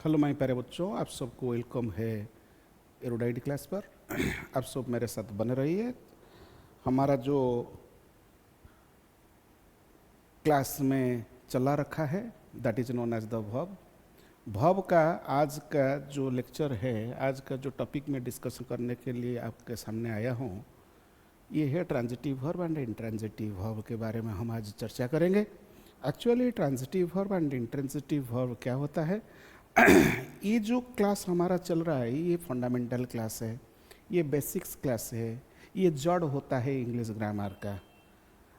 Hello my प्यारे बच्चों, आप सबको वेलकम है एरोडाइट क्लास पर। आप सब मेरे साथ बने रहिए। हमारा जो क्लास में चला रखा है that is known as the verb. Verb का आज का जो लेक्चर है, आज का जो टॉपिक में डिस्कशन करने के लिए आपके सामने आया हूँ, ये है transitive verb and intransitive verb के बारे में हम आज चर्चा करेंगे। Actually transitive verb and intransitive verb क्या होता है? ये जो क्लास हमारा चल रहा है ये फंडामेंटल क्लास है, ये बेसिक्स क्लास है, ये जड़ होता है इंग्लिश ग्रामर का।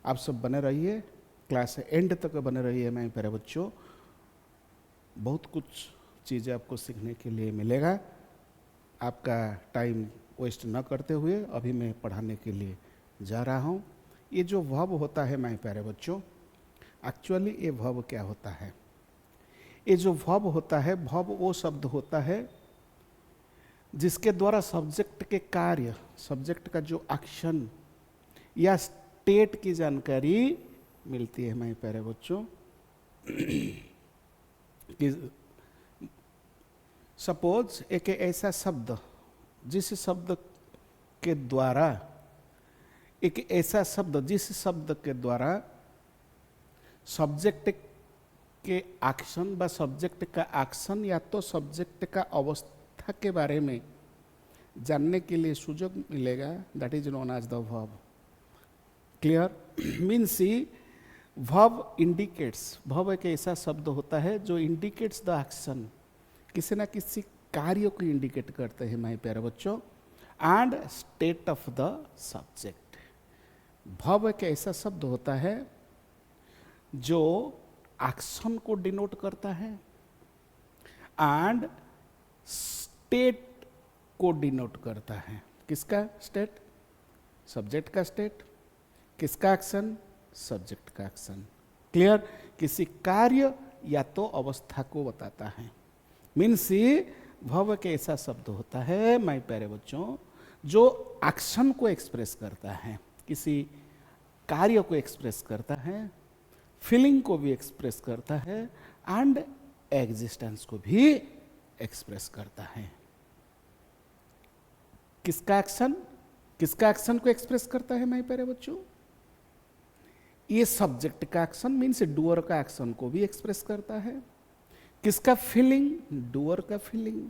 आप सब बने रहिए, क्लास एंड तक बने रहिए मेरे प्यारे बच्चों। बहुत कुछ चीज़ें आपको सीखने के लिए मिलेगा। आपका टाइम वेस्ट न करते हुए अभी मैं पढ़ाने के लिए जा रहा हूँ। ये जो वर्ब होता है मेरे प्यारे बच्चों, एक्चुअली ये वर्ब क्या होता है? ये जो वर्ब होता है, वर्ब वो शब्द होता है जिसके द्वारा सब्जेक्ट के कार्य, सब्जेक्ट का जो एक्शन या स्टेट की जानकारी मिलती है मेरे प्यारे बच्चों। सपोज एक ऐसा शब्द, जिस शब्द के द्वारा, एक ऐसा शब्द जिस शब्द के द्वारा सब्जेक्ट के एक्शन व सब्जेक्ट का एक्शन या तो सब्जेक्ट का अवस्था के बारे में जानने के लिए सुयोग मिलेगा, that is known as the verb. Clear? Means verb indicates, verb एक ऐसा शब्द होता है जो इंडिकेट्स द एक्शन, किसी ना किसी कार्य को इंडिकेट करते हैं मेरे प्यारे बच्चों, and state of the subject. Verb एक ऐसा शब्द होता है जो एक्शन को डिनोट करता है एंड स्टेट को डिनोट करता है। किसका स्टेट? सब्जेक्ट का स्टेट। किसका एक्शन? सब्जेक्ट का एक्शन। क्लियर? किसी कार्य या तो अवस्था को बताता है। मीन्स वर्ब एक ऐसा शब्द होता है मेरे प्यारे बच्चों जो एक्शन को एक्सप्रेस करता है, किसी कार्य को एक्सप्रेस करता है, फीलिंग को भी एक्सप्रेस करता है एंड एग्जिस्टेंस को भी एक्सप्रेस करता है। किसका एक्शन? किसका एक्शन को एक्सप्रेस करता है मेरे प्यारे बच्चों? ये सब्जेक्ट का एक्शन मीन्स डूअर का एक्शन को भी एक्सप्रेस करता है। किसका फीलिंग? डूअर का फीलिंग।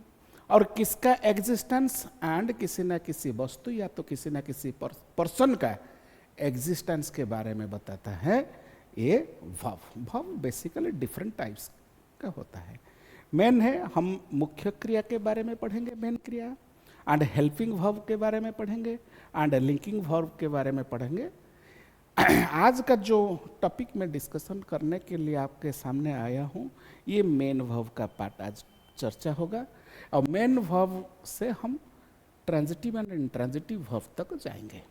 और किसका एग्जिस्टेंस? एंड किसी ना किसी वस्तु या तो किसी ना किसी पर्सन का एग्जिस्टेंस के बारे में बताता है ये verb. Verb basically different types का होता है। मेन है, हम मुख्य क्रिया के बारे में पढ़ेंगे, मेन क्रिया, एंड हेल्पिंग वर्ब के बारे में पढ़ेंगे, एंड लिंकिंग वर्ब के बारे में पढ़ेंगे। आज का जो टॉपिक में डिस्कशन करने के लिए आपके सामने आया हूँ, ये मेन वर्ब का पार्ट आज चर्चा होगा, और मेन वर्ब से हम ट्रांजिटिव एंड इंट्रांजिटिव वर्ब तक जाएंगे।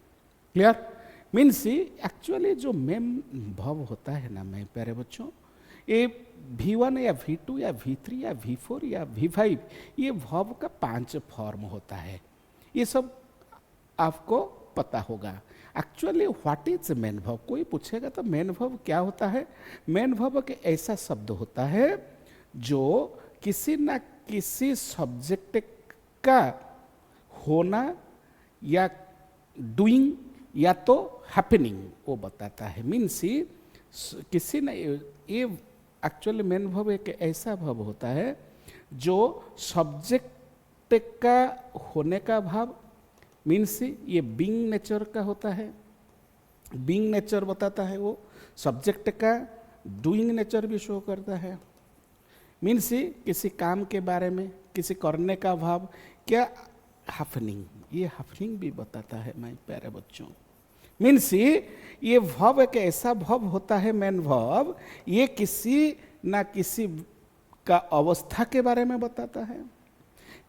क्लियर? मीन्स एक्चुअली जो मेन वर्ब होता है ना मेरे प्यारे बच्चों, ये V1 या V2 या V3 या V4 या V5, ये वर्ब का 5 फॉर्म होता है। ये सब आपको पता होगा। Actually what is main verb? कोई पूछेगा तो मेन वर्ब क्या होता है? मेन वर्ब एक ऐसा शब्द होता है जो किसी ना किसी सब्जेक्ट का होना या डूइंग या तो हैपनिंग वो बताता है। मीन्स किसी ने, ये एक्चुअली मेन वर्ब एक ऐसा वर्ब होता है जो सब्जेक्ट का होने का भाव, मीन्स ये बीइंग नेचर का होता है, बीइंग नेचर बताता है वो। सब्जेक्ट का डूइंग नेचर भी शो करता है। मीन्स किसी काम के बारे में, किसी करने का भाव, क्या हैपनिंग, ये हैपनिंग भी बताता है मेरे प्यारे बच्चों। मीन्स ये वर्ब एक ऐसा वर्ब होता है मेन वर्ब, ये किसी ना किसी का अवस्था के बारे में बताता है,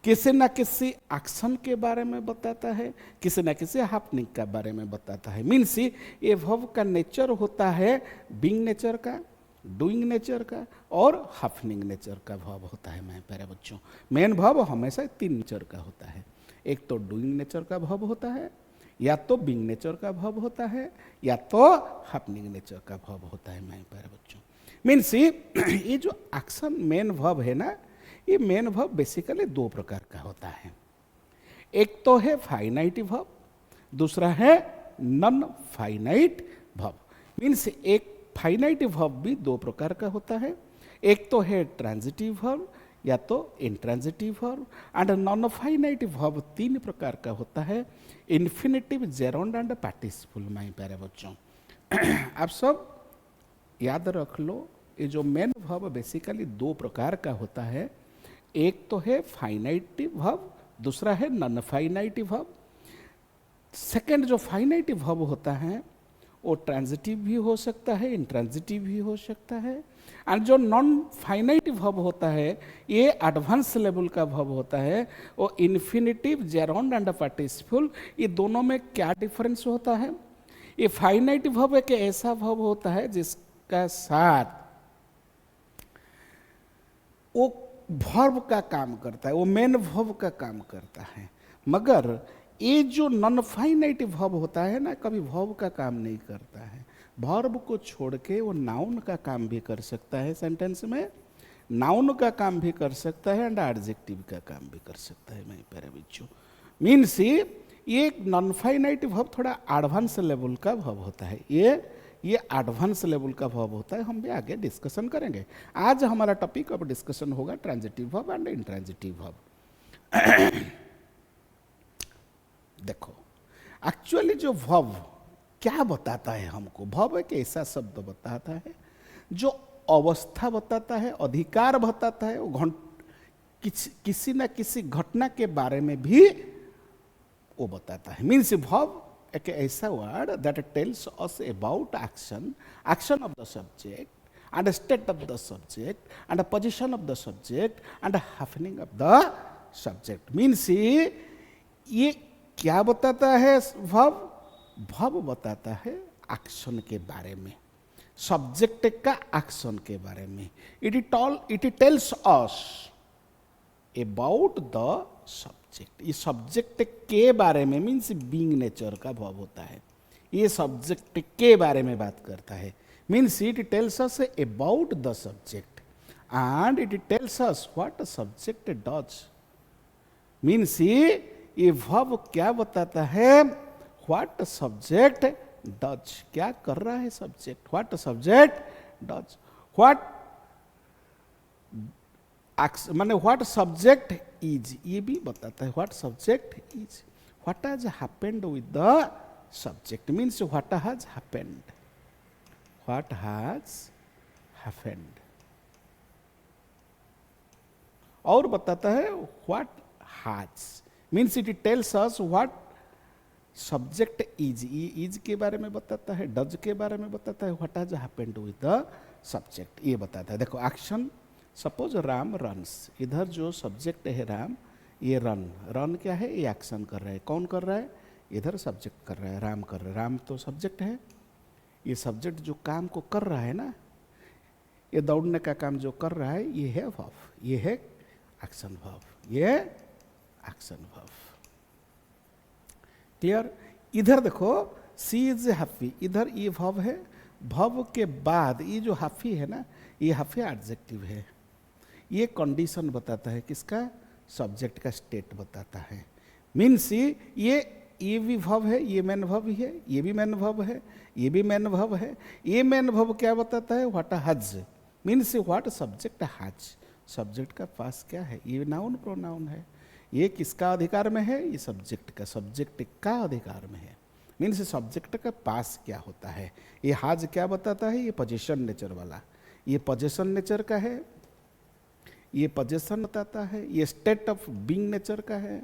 किसी ना किसी एक्शन के बारे में बताता है, किसी ना किसी हैपनिंग के बारे में बताता है। मीन्स ये वर्ब का नेचर होता है बीइंग नेचर का, डूइंग नेचर का और हैपनिंग नेचर का वर्ब होता है मेरे प्यारे बच्चों। मेन वर्ब हमेशा 3 नेचर का होता है। एक तो डूइंग नेचर का वर्ब होता है, या तो बीइंग नेचर का वर्ब होता है, या तो हैपनिंग नेचर का वर्ब होता है मेरे प्यारे बच्चों। मीन्स ये जो एक्शन मेन वर्ब है ना, ये मेन वर्ब बेसिकली दो प्रकार का होता है। एक तो है फाइनाइट वर्ब, दूसरा है नॉन फाइनाइट वर्ब। मीन्स एक फाइनाइट वर्ब भी दो प्रकार का होता है, एक तो है ट्रांजिटिव वर्ब या तो intransitive verb, and non finite verb तीन प्रकार का होता है, इन्फिनेटिव, जेरोंड एंड पार्टिसिपल। माय प्यारे बच्चों, आप सब याद रख लो, ये जो मेन वर्ब बेसिकली दो प्रकार का होता है, एक तो है फाइनाइट वर्ब, दूसरा है नॉन फाइनाइट वर्ब। सेकंड जो फाइनाइट वर्ब होता है वो ट्रांजिटिव भी हो सकता है, इंट्रांजिटिव भी हो सकता है, और जो नॉन फाइनाइट वर्ब होता है ये एडवांस लेवल का वर्ब होता है, वो इन्फिनेटिव, जेरोंड एंड पार्टिसिपल। ये दोनों में क्या डिफरेंस होता है? ये फाइनाइट वर्ब एक ऐसा वर्ब होता है जिसका साथ वो वर्ब का काम करता है, वो मेन वर्ब का काम करता है, मगर ये जो नॉन फाइनाइट वर्ब होता है ना, कभी वर्ब का काम नहीं करता है। वर्ब को छोड़ के वो नाउन का काम भी कर सकता है, सेंटेंस में नाउन का काम भी कर सकता है एंड एडजेक्टिव का काम भी कर सकता है। मैं प्यारे बच्चों, मीन्स ये नॉन फाइनाइट वर्ब थोड़ा एडवांस लेवल का वर्ब होता है, ये एडवांस लेवल का वर्ब होता है। हम भी आगे डिस्कशन करेंगे। आज हमारा टॉपिक अब डिस्कशन होगा transitive verb and intransitive verb. देखो, एक्चुअली जो वर्ब क्या बताता है हमको, वर्ब एक ऐसा शब्द बताता है जो अवस्था बताता है, अधिकार बताता है, वो किसी न किसी घटना के बारे में भी वो बताता है। मीन्स वर्ब एक ऐसा word that tells us about action, action of the subject and state of the subject and position of the subject and happening of the subject. Means ये क्या बताता है वर्ब? वर्ब बताता है एक्शन के बारे में, सब्जेक्ट का एक्शन के बारे में। It tells us about the subject. ये सब्जेक्ट के बारे में मीन्स बीइंग नेचर का वर्ब होता है, ये सब्जेक्ट के बारे में बात करता है। Means it tells us about the subject and it tells us what subject does. Means ये वर्ब क्या बताता है? व्हाट सब्जेक्ट डज, क्या कर रहा है subject, what subject does, what माने व्हाट सब्जेक्ट इज, ये भी बताता है what subject is, what has happened with the subject. Means what has happened, what has happened. और बताता है what has, means it tells us what subject is, is के बारे में बताता है, डज के बारे में बताता है, what has happened with the subject ये बताता है। देखो एक्शन, सपोज राम रन्स, इधर जो सब्जेक्ट है राम, ये रन क्या है? ये एक्शन कर रहा है। कौन कर रहा है? इधर सब्जेक्ट कर रहा है, राम कर रहा है। राम तो सब्जेक्ट है, ये सब्जेक्ट जो काम को कर रहा है ना, ये दौड़ने का काम जो कर रहा है, ये है वर्ब, ये है एक्शन वर्ब, ये एक्शन वर्ब। क्लियर? इधर देखो सी इज हैप्पी, इधर ये वर्ब है, वर्ब के बाद ये जो हैप्पी है ना, ये हैप्पी एडजेक्टिव है, ये कंडीशन बताता है किसका? सब्जेक्ट का स्टेट बताता है। मीन्स ये भी वर्ब है, ये मेन वर्ब है, ये भी मेन वर्ब है, ये भी मेन वर्ब है। ये मेन वर्ब क्या बताता है? What has, means what subject has, subject का पास क्या है? ये नाउन प्रोनाउन है। ये किसका अधिकार में है? ये सब्जेक्ट का अधिकार में है। मीन्स सब्जेक्ट का पास क्या होता है? ये हाज क्या बताता है? ये पोजीशन नेचर वाला, ये पोजीशन नेचर का है, ये पोजीशन बताता है, ये स्टेट ऑफ बीइंग नेचर का है,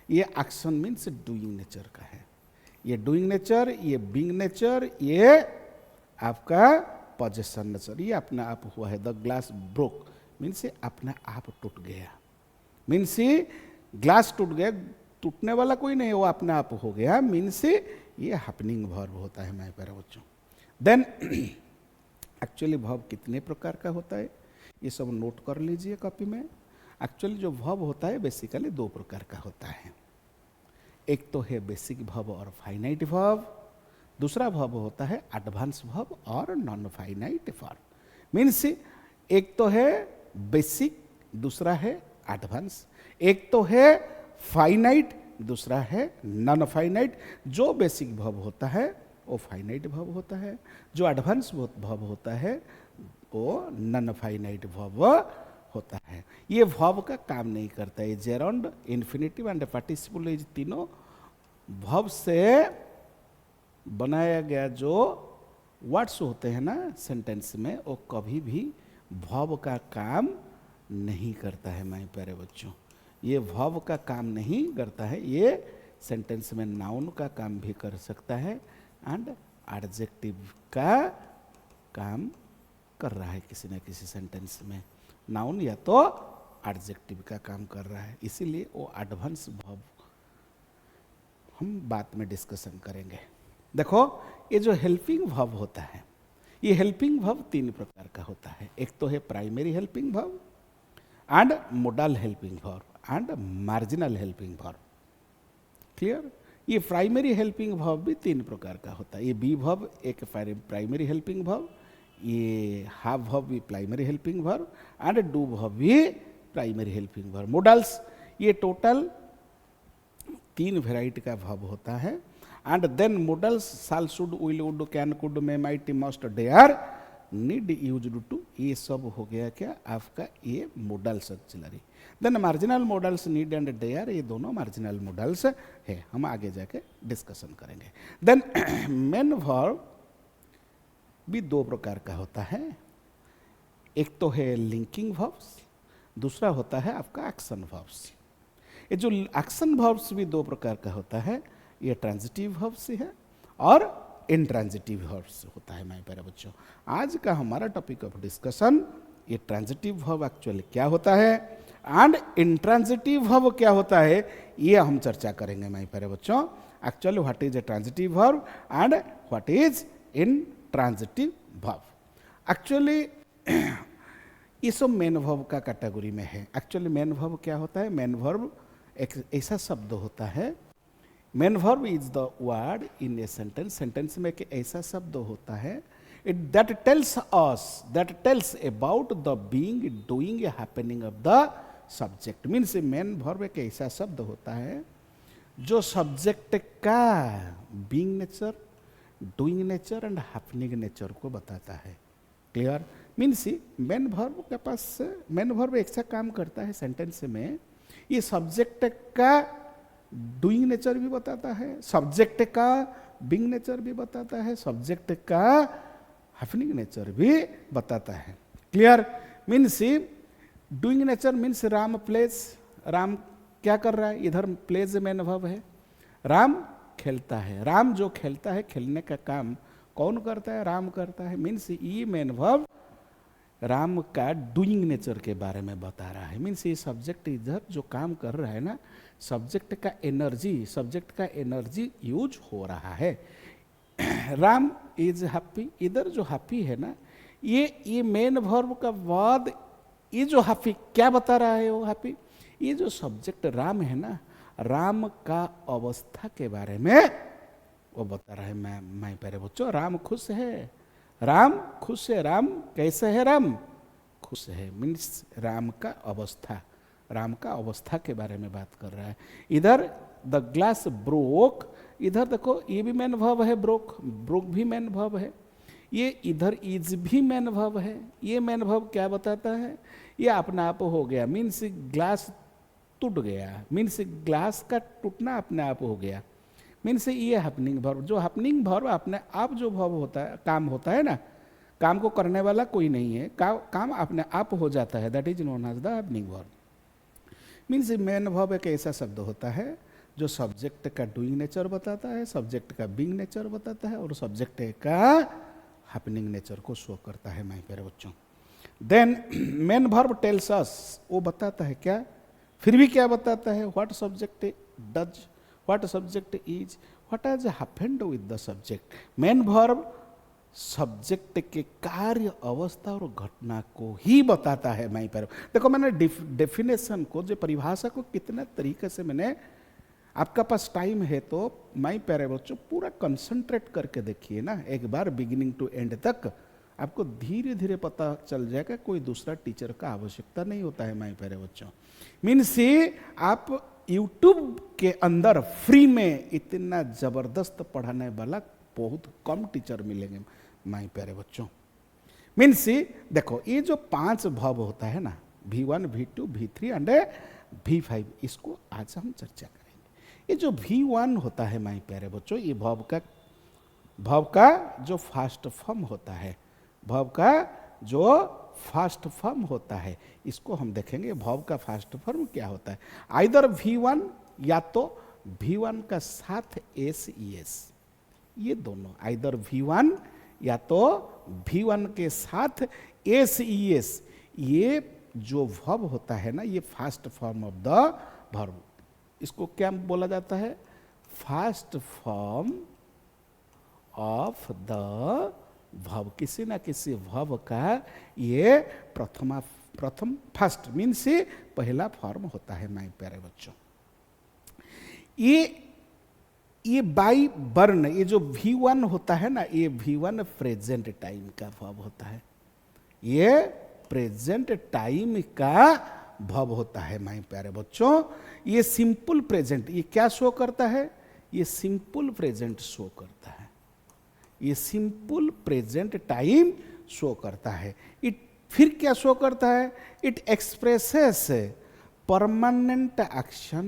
ये एक्शन मीन्स डूइंग नेचर का है। ये डूइंग नेचर, ये बीइंग नेचर, ये आपका पोजीशन नेचर, ये अपना आप हुआ है। द ग्लास ब्रोक मीन्स अपना आप टूट गया, मीन्स ग्लास टूट गया, टूटने वाला कोई नहीं, वो अपने आप हो गया। मीन्स ये हैपनिंग वर्ब होता है मेरे प्यारे बच्चों। देन एक्चुअली वर्ब कितने प्रकार का होता है ये सब नोट कर लीजिए कॉपी में। एक्चुअली जो वर्ब होता है बेसिकली दो प्रकार का होता है, एक तो है बेसिक वर्ब और फाइनाइट वर्ब, दूसरा वर्ब होता है एडवांस वर्ब और नॉन फाइनाइट वर्ब। मीन्स एक तो है बेसिक, दूसरा है एडवांस। एक तो है फाइनाइट, दूसरा है नॉन फाइनाइट। जो बेसिक वर्ब होता है वो फाइनाइट वर्ब होता है, जो एडवांस वर्ब होता है वो नॉन फाइनाइट वर्ब होता है। ये वर्ब का काम नहीं करता है। जेरोंड, इन्फिनेटिव एंड पार्टिसिपल इज तीनों वर्ब से बनाया गया जो वर्ड्स होते हैं ना सेंटेंस में, वो कभी भी वर्ब का काम नहीं करता है माय प्यारे बच्चों। ये वर्ब का काम नहीं करता है, ये सेंटेंस में नाउन का काम भी कर सकता है एंड एडजेक्टिव का काम कर रहा है किसी न किसी सेंटेंस में। नाउन या तो एडजेक्टिव का काम कर रहा है, इसीलिए वो एडवांस वर्ब हम बाद में डिस्कशन करेंगे। देखो ये जो हेल्पिंग वर्ब होता है, ये हेल्पिंग वर्ब तीन प्रकार का होता है। एक तो है primary helping verb and modal helping verb and marginal helping verb. Clear? ये प्राइमरी हेल्पिंग वर्ब भी तीन प्रकार का होता है। ये बी वर्ब एक प्राइमरी हेल्पिंग वर्ब, ये हाफ वर्ब भी primary helping verb and do verb भी प्राइमरी हेल्पिंग वर्ब। मोडल्स ये टोटल तीन वेराइटी का वर्ब होता है। And then modals shall, should, will, would, can, could, may, might, must, dare, need, used to, ये सब हो गया क्या आपका ये modals auxiliary. Then marginal modals need and dare, ये दोनों मार्जिनल मोडल्स है, हम आगे जाके डिस्कशन करेंगे। देन मेन वर्ब भी दो प्रकार का होता है। एक तो है लिंकिंग वर्ब्स, दूसरा होता है आपका एक्शन वर्ब्स। ये जो एक्शन वर्ब्स भी दो प्रकार का होता है, ये ट्रांजिटिव वर्ब्स है और इंट्रांजिटिव वर्ब्स होता है मेरे प्यारे बच्चों। आज का हमारा टॉपिक ऑफ डिस्कशन ये ट्रांजिटिव वर्ब एक्चुअली क्या होता है एंड इंट्रांजिटिव वर्ब क्या होता है, ये हम चर्चा करेंगे मेरे प्यारे बच्चों। Actually what is a transitive verb and what is intransitive verb. Actually ये सब मेन वर्ब का कैटेगरी में है। एक्चुअली मेन वर्ब क्या होता है? मेन वर्ब एक ऐसा शब्द होता है, main verb is the word in a sentence. Sentence में एक ऐसा शब्द होता है it that tells us, that tells about the being, doing, happening of the subject. Means main verb एक ऐसा शब्द होता है जो सब्जेक्ट का being nature, doing nature and happening nature को बताता है। क्लियर? मीन्स मेन वर्ब के पास मेन वर्ब ऐसा काम करता है सेंटेंस में, ये सब्जेक्ट का डूइंग नेचर भी बताता है, सब्जेक्ट का बीइंग नेचर भी बताता है, सब्जेक्ट का हैपनिंग नेचर भी बताता है। Clear? Means doing nature means Ram plays, Ram क्या कर रहा है, इधर प्लेज मेन वर्ब है, राम खेलता है। राम जो खेलता है, खेलने का काम कौन करता है? राम करता है। मीन्स ये मेन वर्ब राम का डूइंग नेचर के बारे में बता रहा है। मीन्स ये सब्जेक्ट इधर जो काम कर रहा है ना, सब्जेक्ट का एनर्जी यूज हो रहा है। राम इज हैप्पी, इधर जो हैप्पी है ना, ये मेन वर्ब का बाद ये जो हैप्पी क्या बता रहा है? वो हैप्पी, ये जो सब्जेक्ट राम है ना, राम का अवस्था के बारे में वो बता रहा है। मैं प्यारे बच्चों, राम खुश है, राम खुश है। राम कैसे है? राम खुश है। मीन्स राम का अवस्था, राम का अवस्था के बारे में बात कर रहा है। इधर द ग्लास ब्रोक, इधर देखो ये भी मेन वर्ब है, ब्रोक, ब्रोक भी मेन वर्ब है। ये इधर इज भी मेन वर्ब है। ये मेन वर्ब क्या बताता है? ये अपना आप हो गया। मीन्स ग्लास टूट गया, मीन्स ग्लास का टूटना अपने आप हो गया। मीन्स ये हैपनिंग वर्ब, जो हैपनिंग वर्ब अपने आप जो वर्ब होता है, काम होता है ना, काम को करने वाला कोई नहीं है, काम अपने आप हो जाता है, that is known as the happening verb. Means main verb एक ऐसा शब्द होता है जो सब्जेक्ट का डूइंग नेचर बताता है, सब्जेक्ट का बीइंग नेचर बताता है और सब्जेक्ट का हैपनिंग नेचर को शो करता है मेरे प्यारे बच्चों। Then main verb tells us, वो बताता है क्या? फिर भी क्या बताता है? What subject does, what subject is, what has happened with the subject. Main verb subject के कार्य, अवस्था और घटना को ही बताता है। मैं पर देखो मैंने डेफिनेशन को, जो परिभाषा को कितने तरीके से मैंने, आपका पास टाइम है तो मैं प्यारे बच्चों पूरा कंसंट्रेट करके देखिए ना, एक बार बिगिनिंग टू एंड तक आपको धीरे धीरे पता चल जाएगा, कोई दूसरा टीचर का आवश्यकता नहीं होता है माय प्यारे बच्चों। मीन्स आप यूट्यूब के अंदर फ्री में इतना जबरदस्त पढ़ाने वाला बहुत कम टीचर मिलेंगे माय प्यारे बच्चों। मीन्स देखो ये जो 5 भव होता है ना, V1, V2, V3 and V5, इसको आज हम चर्चा करेंगे। ये जो V1 होता है माय प्यारे बच्चों, ये भव का जो फास्ट फॉर्म होता है, भव का जो फास्ट फॉर्म होता है, इसको हम देखेंगे भव का फास्ट फॉर्म क्या होता है। आइदर V1 या तो V1 का साथ SES, ये दोनों आइदर V1 या तो V1 के साथ SES, ये जो वर्ब होता है ना, ये first form of the verb, इसको क्या बोला जाता है, fast form of the verb. किसी ना किसी वर्ब का ये प्रथम फर्स्ट मीन्स पहला फॉर्म होता है माय प्यारे बच्चों। ये बाई बर्न, ये जो V1 होता है ना, ये V1 प्रेजेंट टाइम का वर्ब होता है, ये प्रेजेंट टाइम का वर्ब होता है माय प्यारे बच्चों। ये सिंपल प्रेजेंट, ये क्या शो करता है, ये सिंपल प्रेजेंट शो करता है, ये सिंपल प्रेजेंट टाइम शो करता है। इट फिर क्या शो करता है, इट एक्सप्रेसेस परमानेंट एक्शन,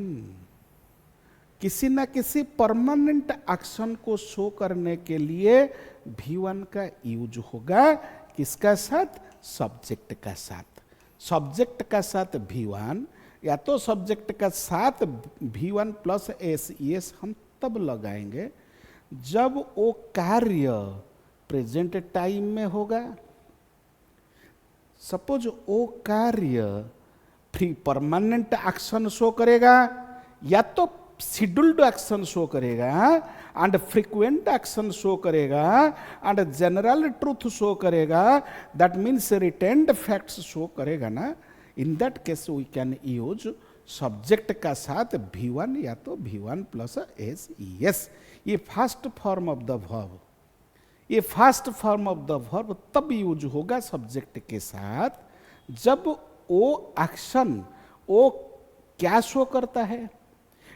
किसी ना किसी परमानेंट एक्शन को शो करने के लिए V1 का यूज होगा, किसका साथ, सब्जेक्ट का साथ। सब्जेक्ट का साथ V1 या तो सब्जेक्ट का साथ V1 प्लस SES हम तब लगाएंगे जब वो कार्य प्रेजेंट टाइम में होगा। सपोज वो कार्य फ्री परमानेंट एक्शन शो करेगा, या तो शेड्यूल्ड एक्शन शो करेगा, एंड फ्रीक्वेंट एक्शन शो करेगा, एंड जनरल ट्रूथ शो करेगा, that means retained facts show करेगा ना। In that case we can use subject का साथ V1 या तो V1 प्लस SES। ये first form of the verb, ये first form of the verb तब यूज होगा सब्जेक्ट के साथ जब वो एक्शन वो क्या शो करता है,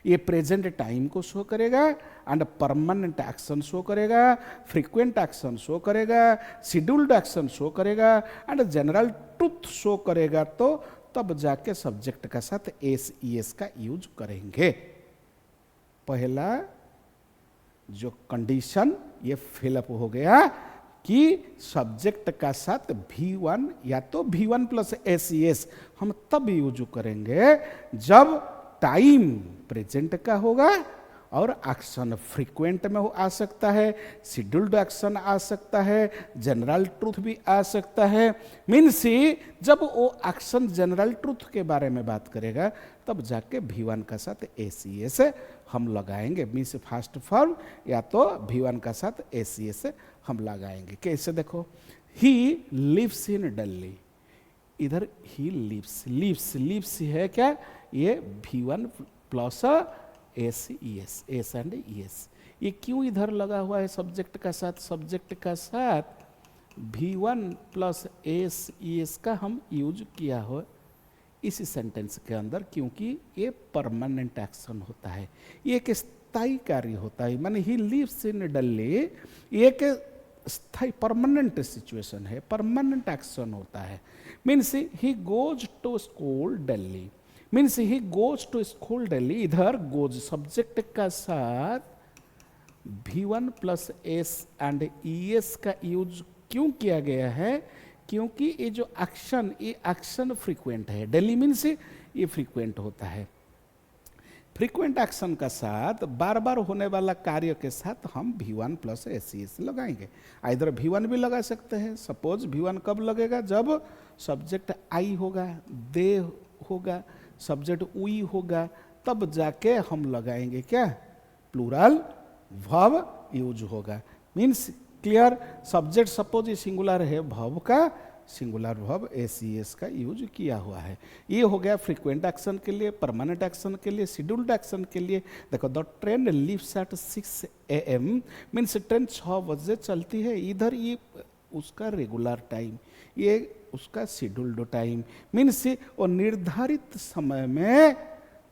ये प्रेजेंट टाइम को शो करेगा, एंड परमानेंट एक्शन शो करेगा, फ्रीक्वेंट एक्शन शो करेगा, शेड्यूल्ड एक्शन शो करेगा, एंड जनरल ट्रूथ शो करेगा, तो तब जाके सब्जेक्ट का साथ SES का यूज करेंगे। पहला जो कंडीशन ये फिलअप हो गया कि सब्जेक्ट का साथ V1 या तो V1 प्लस SES हम तब यूज करेंगे जब टाइम प्रेजेंट का होगा और एक्शन फ्रीक्वेंट में आ सकता है, शेड्यूल्ड एक्शन आ सकता है, जनरल ट्रूथ भी आ सकता है। मीन्स जब वो एक्शन जनरल ट्रूथ के बारे में बात करेगा तब जाके V1 का साथ SES हम लगाएंगे। मीन्स फास्ट फॉर्म या तो V1 का साथ SES हम लगाएंगे। कैसे देखो, ही लिव्स इन दिल्ली, इधर ही लिव्स है क्या, ये V1 plus SES, S and ES। ये क्यों इधर लगा हुआ है सब्जेक्ट का साथ, सब्जेक्ट का साथ V1 प्लस SES का हम यूज किया हो इस सेंटेंस के अंदर, क्योंकि ये परमानेंट एक्शन होता है, ये एक स्थायी कार्य होता है। माने ही लिव्स इन दिल्ली, ये एक स्थायी परमानेंट सिचुएशन है, परमानेंट एक्शन होता है। Means he goes to school Delhi, means he goes to school Delhi, इधर गोज सब्जेक्ट का साथ V1 plus S and ES का यूज क्यों किया गया है, क्योंकि ये जो एक्शन, ये एक्शन फ्रीक्वेंट है। दिल्ली मीन्स ये फ्रीक्वेंट होता है। फ्रीक्वेंट एक्शन का साथ बार बार होने वाला कार्य के साथ हम V1 प्लस SES लगाएंगे। आइधर V1 भी लगा सकते हैं। सपोज V1 कब लगेगा, जब सब्जेक्ट आई होगा, दे होगा, सब्जेक्ट उई होगा, तब जाके हम लगाएंगे क्या, प्लूरल वर्ब यूज होगा। मीन्स क्लियर, सब्जेक्ट सपोज ये सिंगुलर है, वर्ब का सिंगुलर वर्ब SES का यूज किया हुआ है। ये हो गया फ्रीक्वेंट एक्शन के लिए, परमानेंट एक्शन के लिए, शेड्यूल्ड एक्शन के लिए। देखो, the train leaves eight 6 AM, means train 6 बजे चलती है। इधर ये उसका रेगुलर टाइम, ये उसका शेड्यूल्ड टाइम। मीन्स वो निर्धारित समय में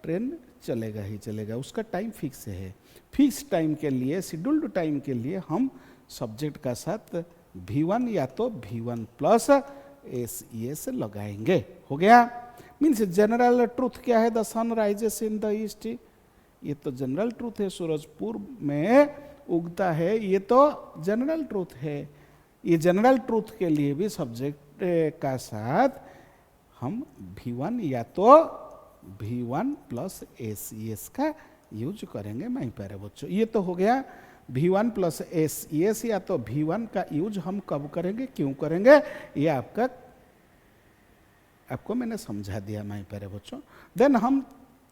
ट्रेन चलेगा ही चलेगा, उसका टाइम फिक्स है। फिक्स टाइम के लिए, शेड्यूल्ड टाइम के लिए हम सब्जेक्ट का साथ V1 या तो V1 प्लस SES लगाएंगे। हो गया। मीन्स जनरल ट्रूथ क्या है? The sun rises in the east, ये तो जनरल ट्रूथ है, सूरज पूर्व में उगता है, ये तो जनरल ट्रूथ है। ये जनरल ट्रूथ के लिए भी सब्जेक्ट का साथ हम V1 या तो V1 प्लस SES का यूज करेंगे माय प्यारे बच्चों। ये तो हो गया V1 प्लस SES, या तो V1 का यूज हम कब करेंगे, क्यों करेंगे, ये आपको मैंने समझा दिया माय प्यारे बच्चों। देन हम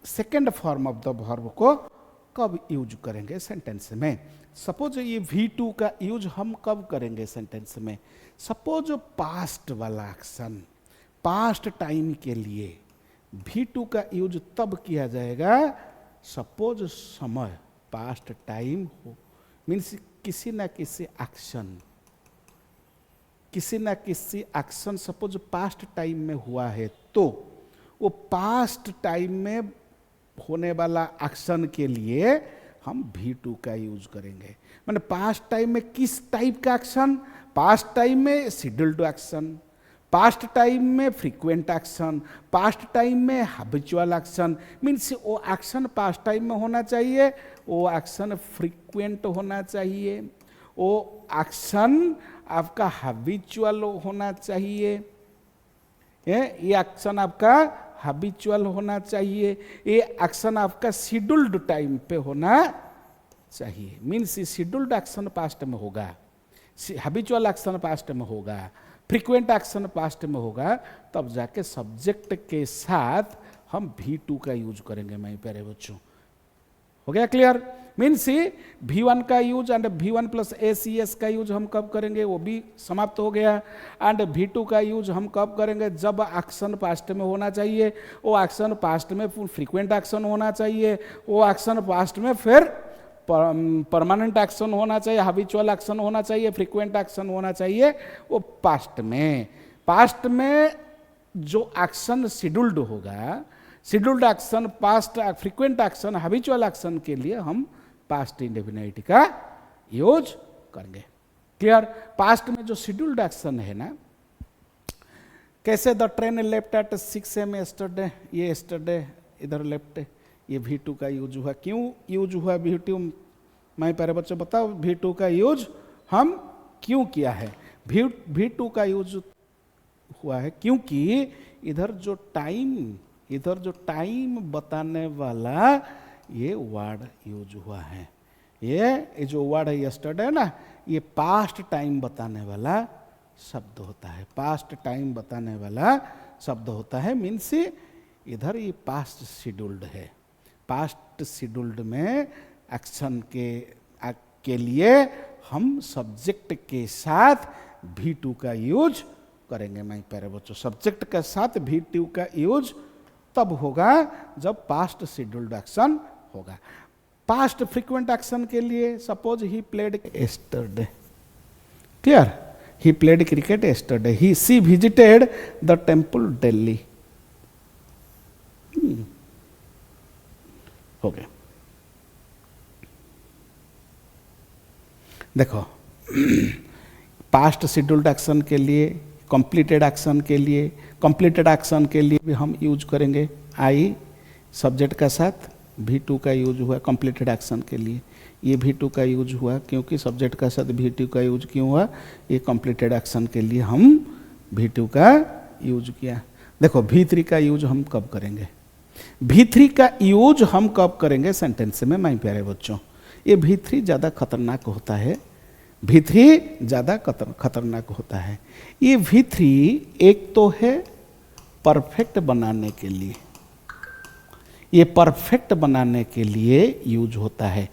second form of the verb को कब यूज करेंगे सेंटेंस में। सपोज ये V2 का यूज हम कब करेंगे सेंटेंस में? सपोज पास्ट वाला एक्शन, पास्ट टाइम के लिए V2 का यूज तब किया जाएगा सपोज समय, पास्ट टाइम हो, मीन्स किसी ना किसी एक्शन सपोज पास्ट टाइम में हुआ है, तो वो पास्ट टाइम में होने वाला एक्शन के लिए हम V2 का यूज करेंगे। माने पास्ट टाइम में किस टाइप का एक्शन? पास्ट टाइम में शेड्यूल्ड एक्शन, पास्ट टाइम में फ्रीक्वेंट एक्शन, पास्ट टाइम में हैबिचुअल एक्शन। मीन्स वो एक्शन पास्ट टाइम में होना चाहिए, वो एक्शन फ्रीक्वेंट होना चाहिए, वो एक्शन आपका हैबिचुअल होना चाहिए, ये एक्शन आपका हैबिचुअल होना चाहिए, ये एक्शन आपका शेड्यूल्ड टाइम पे होना चाहिए। मीन्स शेड्यूल्ड एक्शन पास्ट में होगा, हैबिचुअल एक्शन पास्ट में होगा, फ्रीक्वेंट एक्शन पास्ट में होगा, तब जाके सब्जेक्ट के साथ हम V2 का यूज करेंगे माय प्यारे बच्चों। हो गया क्लियर? मीन्स V1 का use and V1 plus SES का यूज हम कब करेंगे, वो भी समाप्त हो गया। एंड V2 का यूज हम कब करेंगे? जब एक्शन पास्ट में होना चाहिए, वो एक्शन पास्ट में फ्रीक्वेंट एक्शन होना चाहिए, वो एक्शन पास्ट में फिर परमानेंट एक्शन होना चाहिए, हैबिचुअल एक्शन होना चाहिए, फ्रीक्वेंट एक्शन होना चाहिए, वो पास्ट में। पास्ट में जो एक्शन शेड्यूल्ड होगा, scheduled action, past frequent action, habitual action के लिए हम पास्ट इंडेफिनिट का यूज करेंगे। क्लियर? पास्ट में जो शेड्यूल्ड एक्शन है ना, कैसे the train left eight 6 AM yesterday, ये यस्टरडे इधर लेफ्ट, ये V2 का यूज हुआ। क्यों यूज हुआ V2? मैं प्यारे बच्चों बताओ, V2 का यूज हम क्यों किया है? V2 का यूज हुआ है क्योंकि इधर जो टाइम बताने वाला ये वर्ड यूज हुआ है। ये जो वर्ड है यस्टरडे ना, ये पास्ट टाइम बताने वाला शब्द होता है, पास्ट टाइम बताने वाला शब्द होता है। मीन्स इधर ये पास्ट शेड्यूल्ड है, पास्ट शेड्यूल्ड में एक्शन के लिए हम सब्जेक्ट के साथ V2 का यूज करेंगे माय प्यारे बच्चों। सब्जेक्ट के साथ V2 का यूज तब होगा जब पास्ट शेड्यूल्ड एक्शन होगा। पास्ट फ्रीक्वेंट एक्शन के लिए suppose he played yesterday, clear, he played cricket yesterday, she visited the temple Delhi. हो गया। देखो पास्ट शेड्यूल्ड एक्शन के लिए, कंप्लीटेड एक्शन के लिए, कंप्लीटेड एक्शन के लिए भी हम यूज करेंगे आई सब्जेक्ट का साथ। V2 का यूज हुआ कंप्लीटेड एक्शन के लिए, ये V2 का यूज हुआ क्योंकि सब्जेक्ट का साथ V2 का यूज क्यों हुआ? ये कंप्लीटेड एक्शन के लिए हम V2 का यूज किया। देखो V3 का यूज हम कब करेंगे? V3 का यूज हम कब करेंगे सेंटेंस में माय प्यारे बच्चों? ये V3 ज़्यादा खतरनाक होता है, V3 ज़्यादा खतरनाक होता है। ये V3 एक तो है परफेक्ट बनाने के लिए, ये परफेक्ट बनाने के लिए यूज होता है,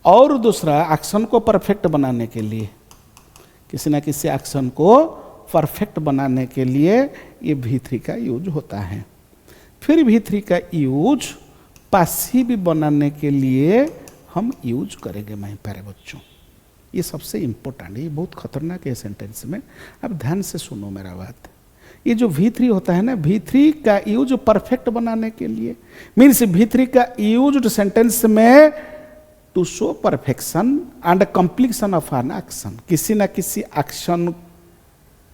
और दूसरा एक्शन को परफेक्ट बनाने के लिए, किसी न किसी एक्शन को परफेक्ट बनाने के लिए ये V3 का यूज होता है। फिर V3 का यूज पासिव बनाने के लिए हम यूज करेंगे माय प्यारे बच्चों। ये सबसे इम्पोर्टेंट है, ये बहुत खतरनाक है सेंटेंस में। अब ध्यान से सुनो मेरा बात। ये जो V3 होता है ना, V3 का यूज परफेक्ट बनाने के लिए, मीन्स V3 का यूज सेंटेंस में to show perfection and completion of an action, किसी ना किसी एक्शन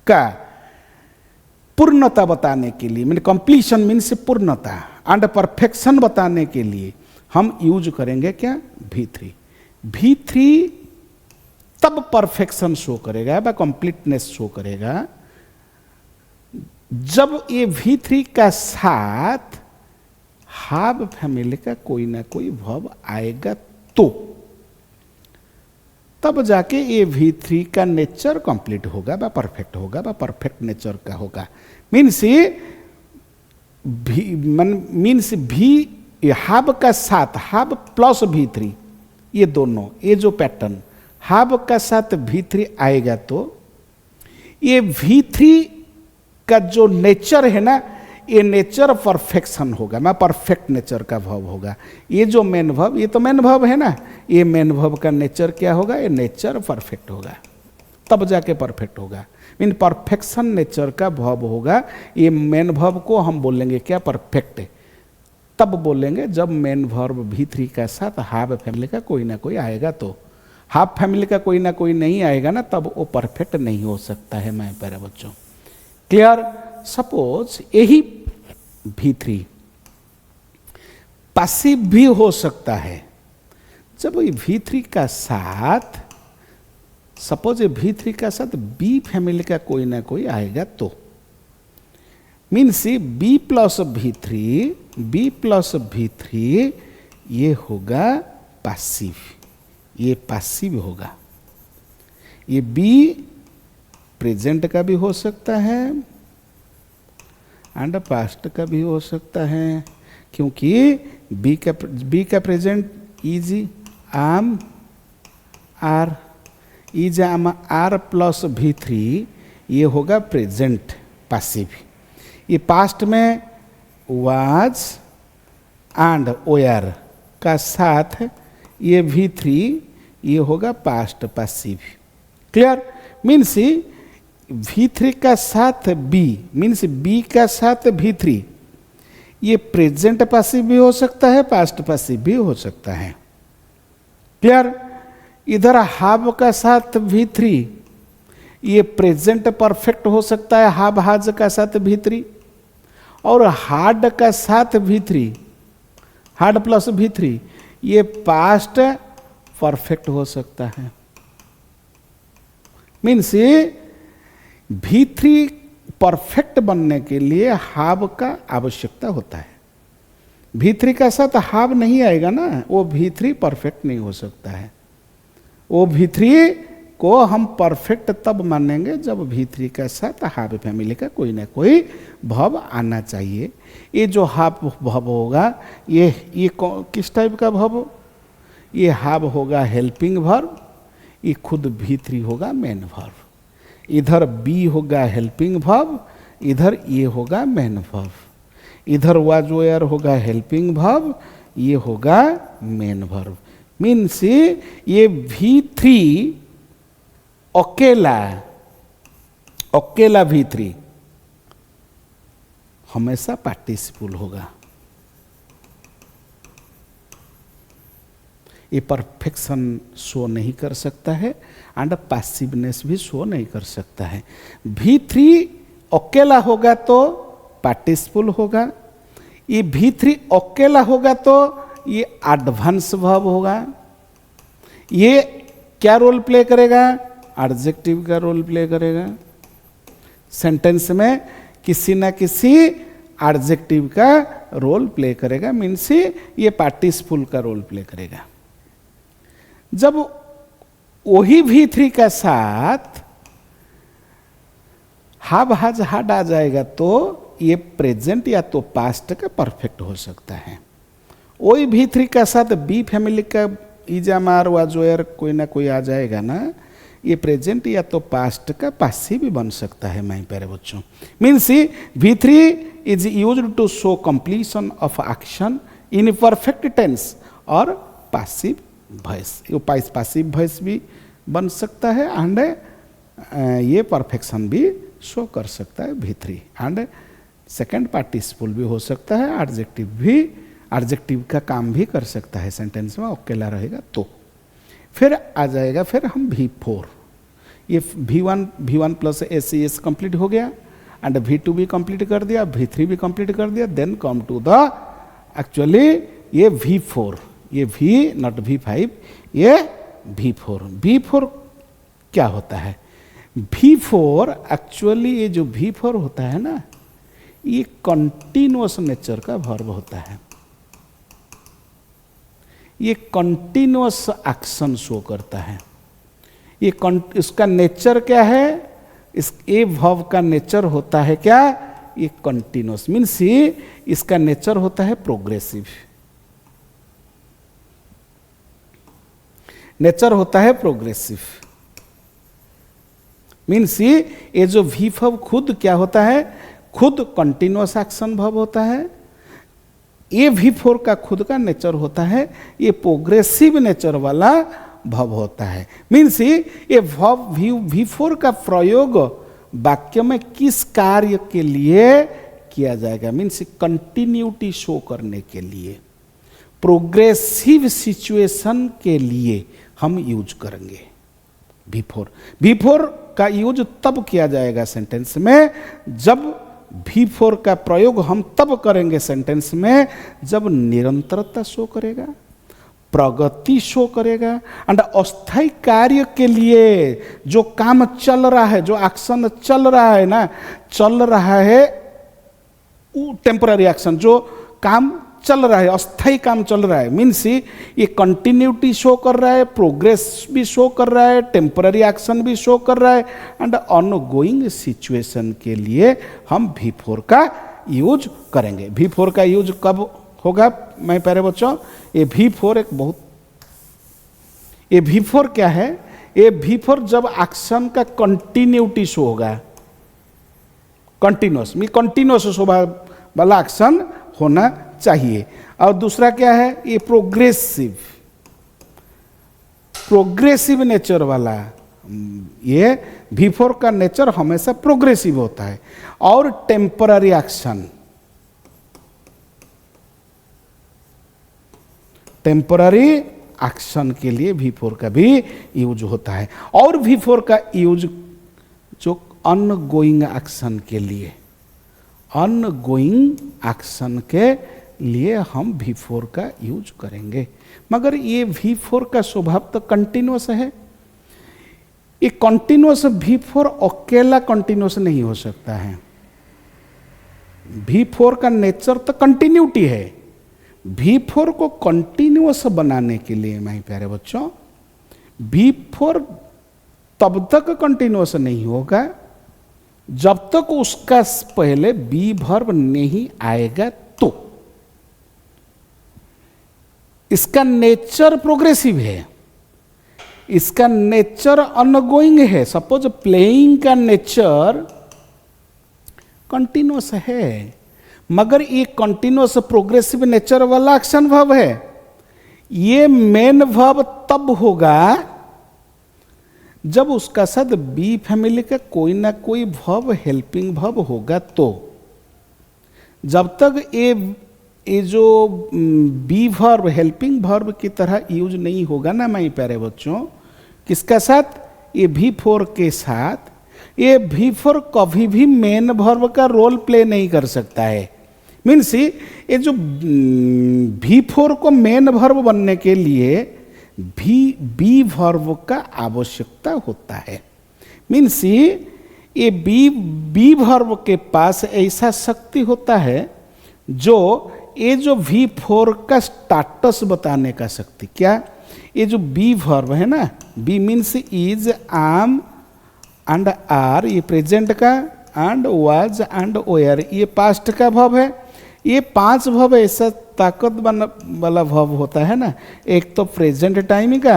का पूर्णता बताने के लिए, मीन कंप्लीशन मीन्स पूर्णता एंड परफेक्शन बताने के लिए हम यूज करेंगे क्या, V3। V3 तब परफेक्शन शो करेगा व कंप्लीटनेस शो करेगा जब ये V3 का साथ हाब फैमिली का कोई ना कोई वर्ब आएगा, तो तब जाके ये V3 का नेचर कंप्लीट होगा व परफेक्ट होगा व परफेक्ट नेचर का होगा। मीन्स भी हाब का साथ, हाब प्लस V3, ये दोनों, ये जो पैटर्न हाब का साथ V3 आएगा तो ये V3 का जो नेचर है ना, ये नेचर परफेक्शन होगा, मैं परफेक्ट नेचर का वर्ब होगा। ये जो मेन वर्ब, ये तो मेन वर्ब है ना, ये मेन वर्ब का नेचर क्या होगा, ये नेचर परफेक्ट होगा, तब जाके परफेक्ट होगा। मीन परफेक्शन नेचर का वर्ब होगा। ये मेन वर्ब को हम बोलेंगे क्या, परफेक्ट, तब बोलेंगे जब मेन वर्ब V3 का साथ हाफ फैमिली का कोई ना कोई आएगा। तो हाफ फैमिली का कोई ना कोई नहीं आएगा ना, तब वो परफेक्ट नहीं हो सकता है मेरे प्यारे बच्चों। क्लियर। सपोज यही V3 पैसिव भी हो सकता है जब ये V3 का साथ, सपोज ये V3 का साथ B फैमिली का कोई ना कोई आएगा तो, मीन्स B प्लस V3 ये होगा पैसिव, ये पैसिव होगा। ये B प्रेजेंट का भी हो सकता है एंड पास्ट का भी हो सकता है, क्योंकि बी का present is am are, is am are plus V3, ये होगा प्रेजेंट पैसिव। ये पास्ट में वाज एंड वेयर का साथ ये V3, ये होगा past passive. Clear. Means V3 का साथ B, मीन्स B का साथ V3, ये प्रेजेंट पैसिव भी हो सकता है, पास्ट पैसिव भी हो सकता है। क्लियर। इधर हाब का साथ V3, ये प्रेजेंट परफेक्ट हो सकता है हाब हाज का साथ V3, और हार्ड का साथ V3, हार्ड प्लस V3, ये पास्ट परफेक्ट हो सकता है। मीन्स V3 परफेक्ट बनने के लिए हाब का आवश्यकता होता है। V3 का साथ हाब नहीं आएगा ना, वो V3 परफेक्ट नहीं हो सकता है। वो V3 को हम परफेक्ट तब मानेंगे जब V3 का साथ हाब फैमिली का कोई ना कोई वर्ब आना चाहिए। ये जो हाब वर्ब होगा, ये किस टाइप का वर्ब, ये हाब होगा हेल्पिंग वर्ब, ये खुद V3 होगा मेन वर्ब। इधर B होगा हेल्पिंग वर्ब, इधर ये होगा मेन वर्ब। इधर वाज वेयर होगा हेल्पिंग वर्ब, ये होगा मेन वर्ब। मीन्स ये V3 अकेला V3 हमेशा पार्टिसिपल होगा। ये परफेक्शन शो नहीं कर सकता है एंड पैसिवनेस भी शो नहीं कर सकता है। V3 अकेला होगा तो पार्टिसिपल होगा, ये V3 अकेला होगा तो ये एडवांस वर्ब होगा। ये क्या रोल प्ले करेगा, एडजेक्टिव का रोल प्ले करेगा। सेंटेंस में किसी ना किसी एडजेक्टिव का रोल प्ले करेगा, मीन्स ये पार्टिसिपल का रोल प्ले करेगा। जब वही V3 का साथ हाब हाज हाड आ जाएगा तो ये प्रेजेंट या तो पास्ट का परफेक्ट हो सकता है। वही V3 का साथ B फैमिली का इज आर वाज वेयर कोई ना कोई आ जाएगा ना, ये प्रेजेंट या तो पास्ट का पैसिव भी बन सकता है मेरे प्यारे बच्चों। Means V3 is used to show completion of action in perfect tense और पैसिव वॉइस। ये पैसिव वॉइस भी बन सकता है एंड ये परफेक्शन भी शो कर सकता है V3 एंड सेकेंड पार्टिसिपल भी हो सकता है, एडजेक्टिव भी, एडजेक्टिव का काम भी कर सकता है सेंटेंस में, अकेला रहेगा तो। फिर आ जाएगा फिर हम V4, ये V1 प्लस SES कंप्लीट हो गया एंड V2 भी कंप्लीट कर दिया, V3 भी कंप्लीट कर दिया, then come to the actually ये V4, ये V नॉट V5, ये V4 क्या होता है? V4 एक्चुअली ये जो V4 होता है ना, ये कंटिन्यूअस नेचर का वर्ब होता है, ये कंटिन्यूअस एक्शन शो करता है। ये इसका नेचर क्या है? इस ए वर्ब का नेचर होता है क्या? ये कंटिन्यूअस मीन्स इसका नेचर होता है प्रोग्रेसिव, नेचर होता है प्रोग्रेसिव मीन्स ये जो V वर्ब खुद क्या होता है? खुद कंटिन्यूअस एक्शन वर्ब होता है। ये V4 का खुद का नेचर होता है, ये प्रोग्रेसिव नेचर वाला वर्ब होता है। मीन्स ये वर्ब V4 का प्रयोग वाक्य में किस कार्य के लिए किया जाएगा? मीन्स कंटिन्यूटी शो करने के लिए, प्रोग्रेसिव सिचुएशन के लिए हम यूज करेंगे V4 का यूज तब किया जाएगा सेंटेंस में, जब V4 का प्रयोग हम तब करेंगे सेंटेंस में जब निरंतरता शो करेगा, प्रगति शो करेगा एंड अस्थायी कार्य के लिए जो काम चल रहा है, जो एक्शन चल रहा है ना, चल रहा है टेम्पररी एक्शन, जो काम चल रहा है, अस्थायी काम चल रहा है, मीन्स ये कंटिन्यूटी शो कर रहा है, प्रोग्रेस भी शो कर रहा है, टेम्पररी एक्शन भी शो कर रहा है एंड ऑनगोइंग सिचुएशन के लिए हम V4 का यूज करेंगे। V4 का यूज कब होगा मैं प्यारे बच्चों? ये V4 क्या है? ये V4 जब एक्शन का कंटिन्यूटी शो होगा, कंटिन्यूअस स्वभाव वाला एक्शन होना चाहिए। और दूसरा क्या है? ये प्रोग्रेसिव नेचर वाला, ये V4 का नेचर हमेशा प्रोग्रेसिव होता है। और टेम्पररी एक्शन, टेम्पररी एक्शन के लिए V4 का भी यूज होता है। और V4 का यूज जो अनगोइंग एक्शन के लिए, अनगोइंग एक्शन के लिए हम V4 का यूज करेंगे। मगर ये V4 का स्वभाव तो कंटिन्यूअस है, ये कंटिन्यूअस V4 अकेला कंटिन्यूअस नहीं हो सकता है। V4 का नेचर तो कंटिन्यूटी है। V4 को कंटिन्यूअस बनाने के लिए मेरे प्यारे बच्चों, V4 तब तक कंटिन्यूअस नहीं होगा जब तक उसका पहले बी वर्ब नहीं आएगा। तो इसका नेचर प्रोग्रेसिव है, इसका नेचर अनगोइंग है। सपोज प्लेइंग का नेचर कंटिन्यूअस है, मगर ये कंटिन्यूअस प्रोग्रेसिव नेचर वाला एक्शन वर्ब है। ये मेन वर्ब तब होगा जब उसका साथ बी फैमिली का कोई ना कोई वर्ब हेल्पिंग वर्ब होगा। तो जब तक ये जो बी वर्ब हेल्पिंग वर्ब की तरह यूज नहीं होगा ना मेरे प्यारे बच्चों, किसका साथ? ये V4 के साथ। ये V4 कभी भी मेन वर्ब का रोल प्ले नहीं कर सकता है। मीन्स ये जो V4 को मेन वर्ब बनने के लिए बी वर्ब का आवश्यकता होता है। मीन्स ये बी वर्ब के पास ऐसा शक्ति होता है जो ये जो V4 का स्टाटस बताने का शक्ति। क्या? ये जो बी वर्ब है ना, बी मीन्स इज, आम एंड आर, ये प्रेजेंट का, एंड वाज एंड वेयर, ये पास्ट का वर्ब है। ये 5 वर्ब ऐसा ताकत वाला वर्ब होता है ना, एक तो प्रेजेंट टाइम का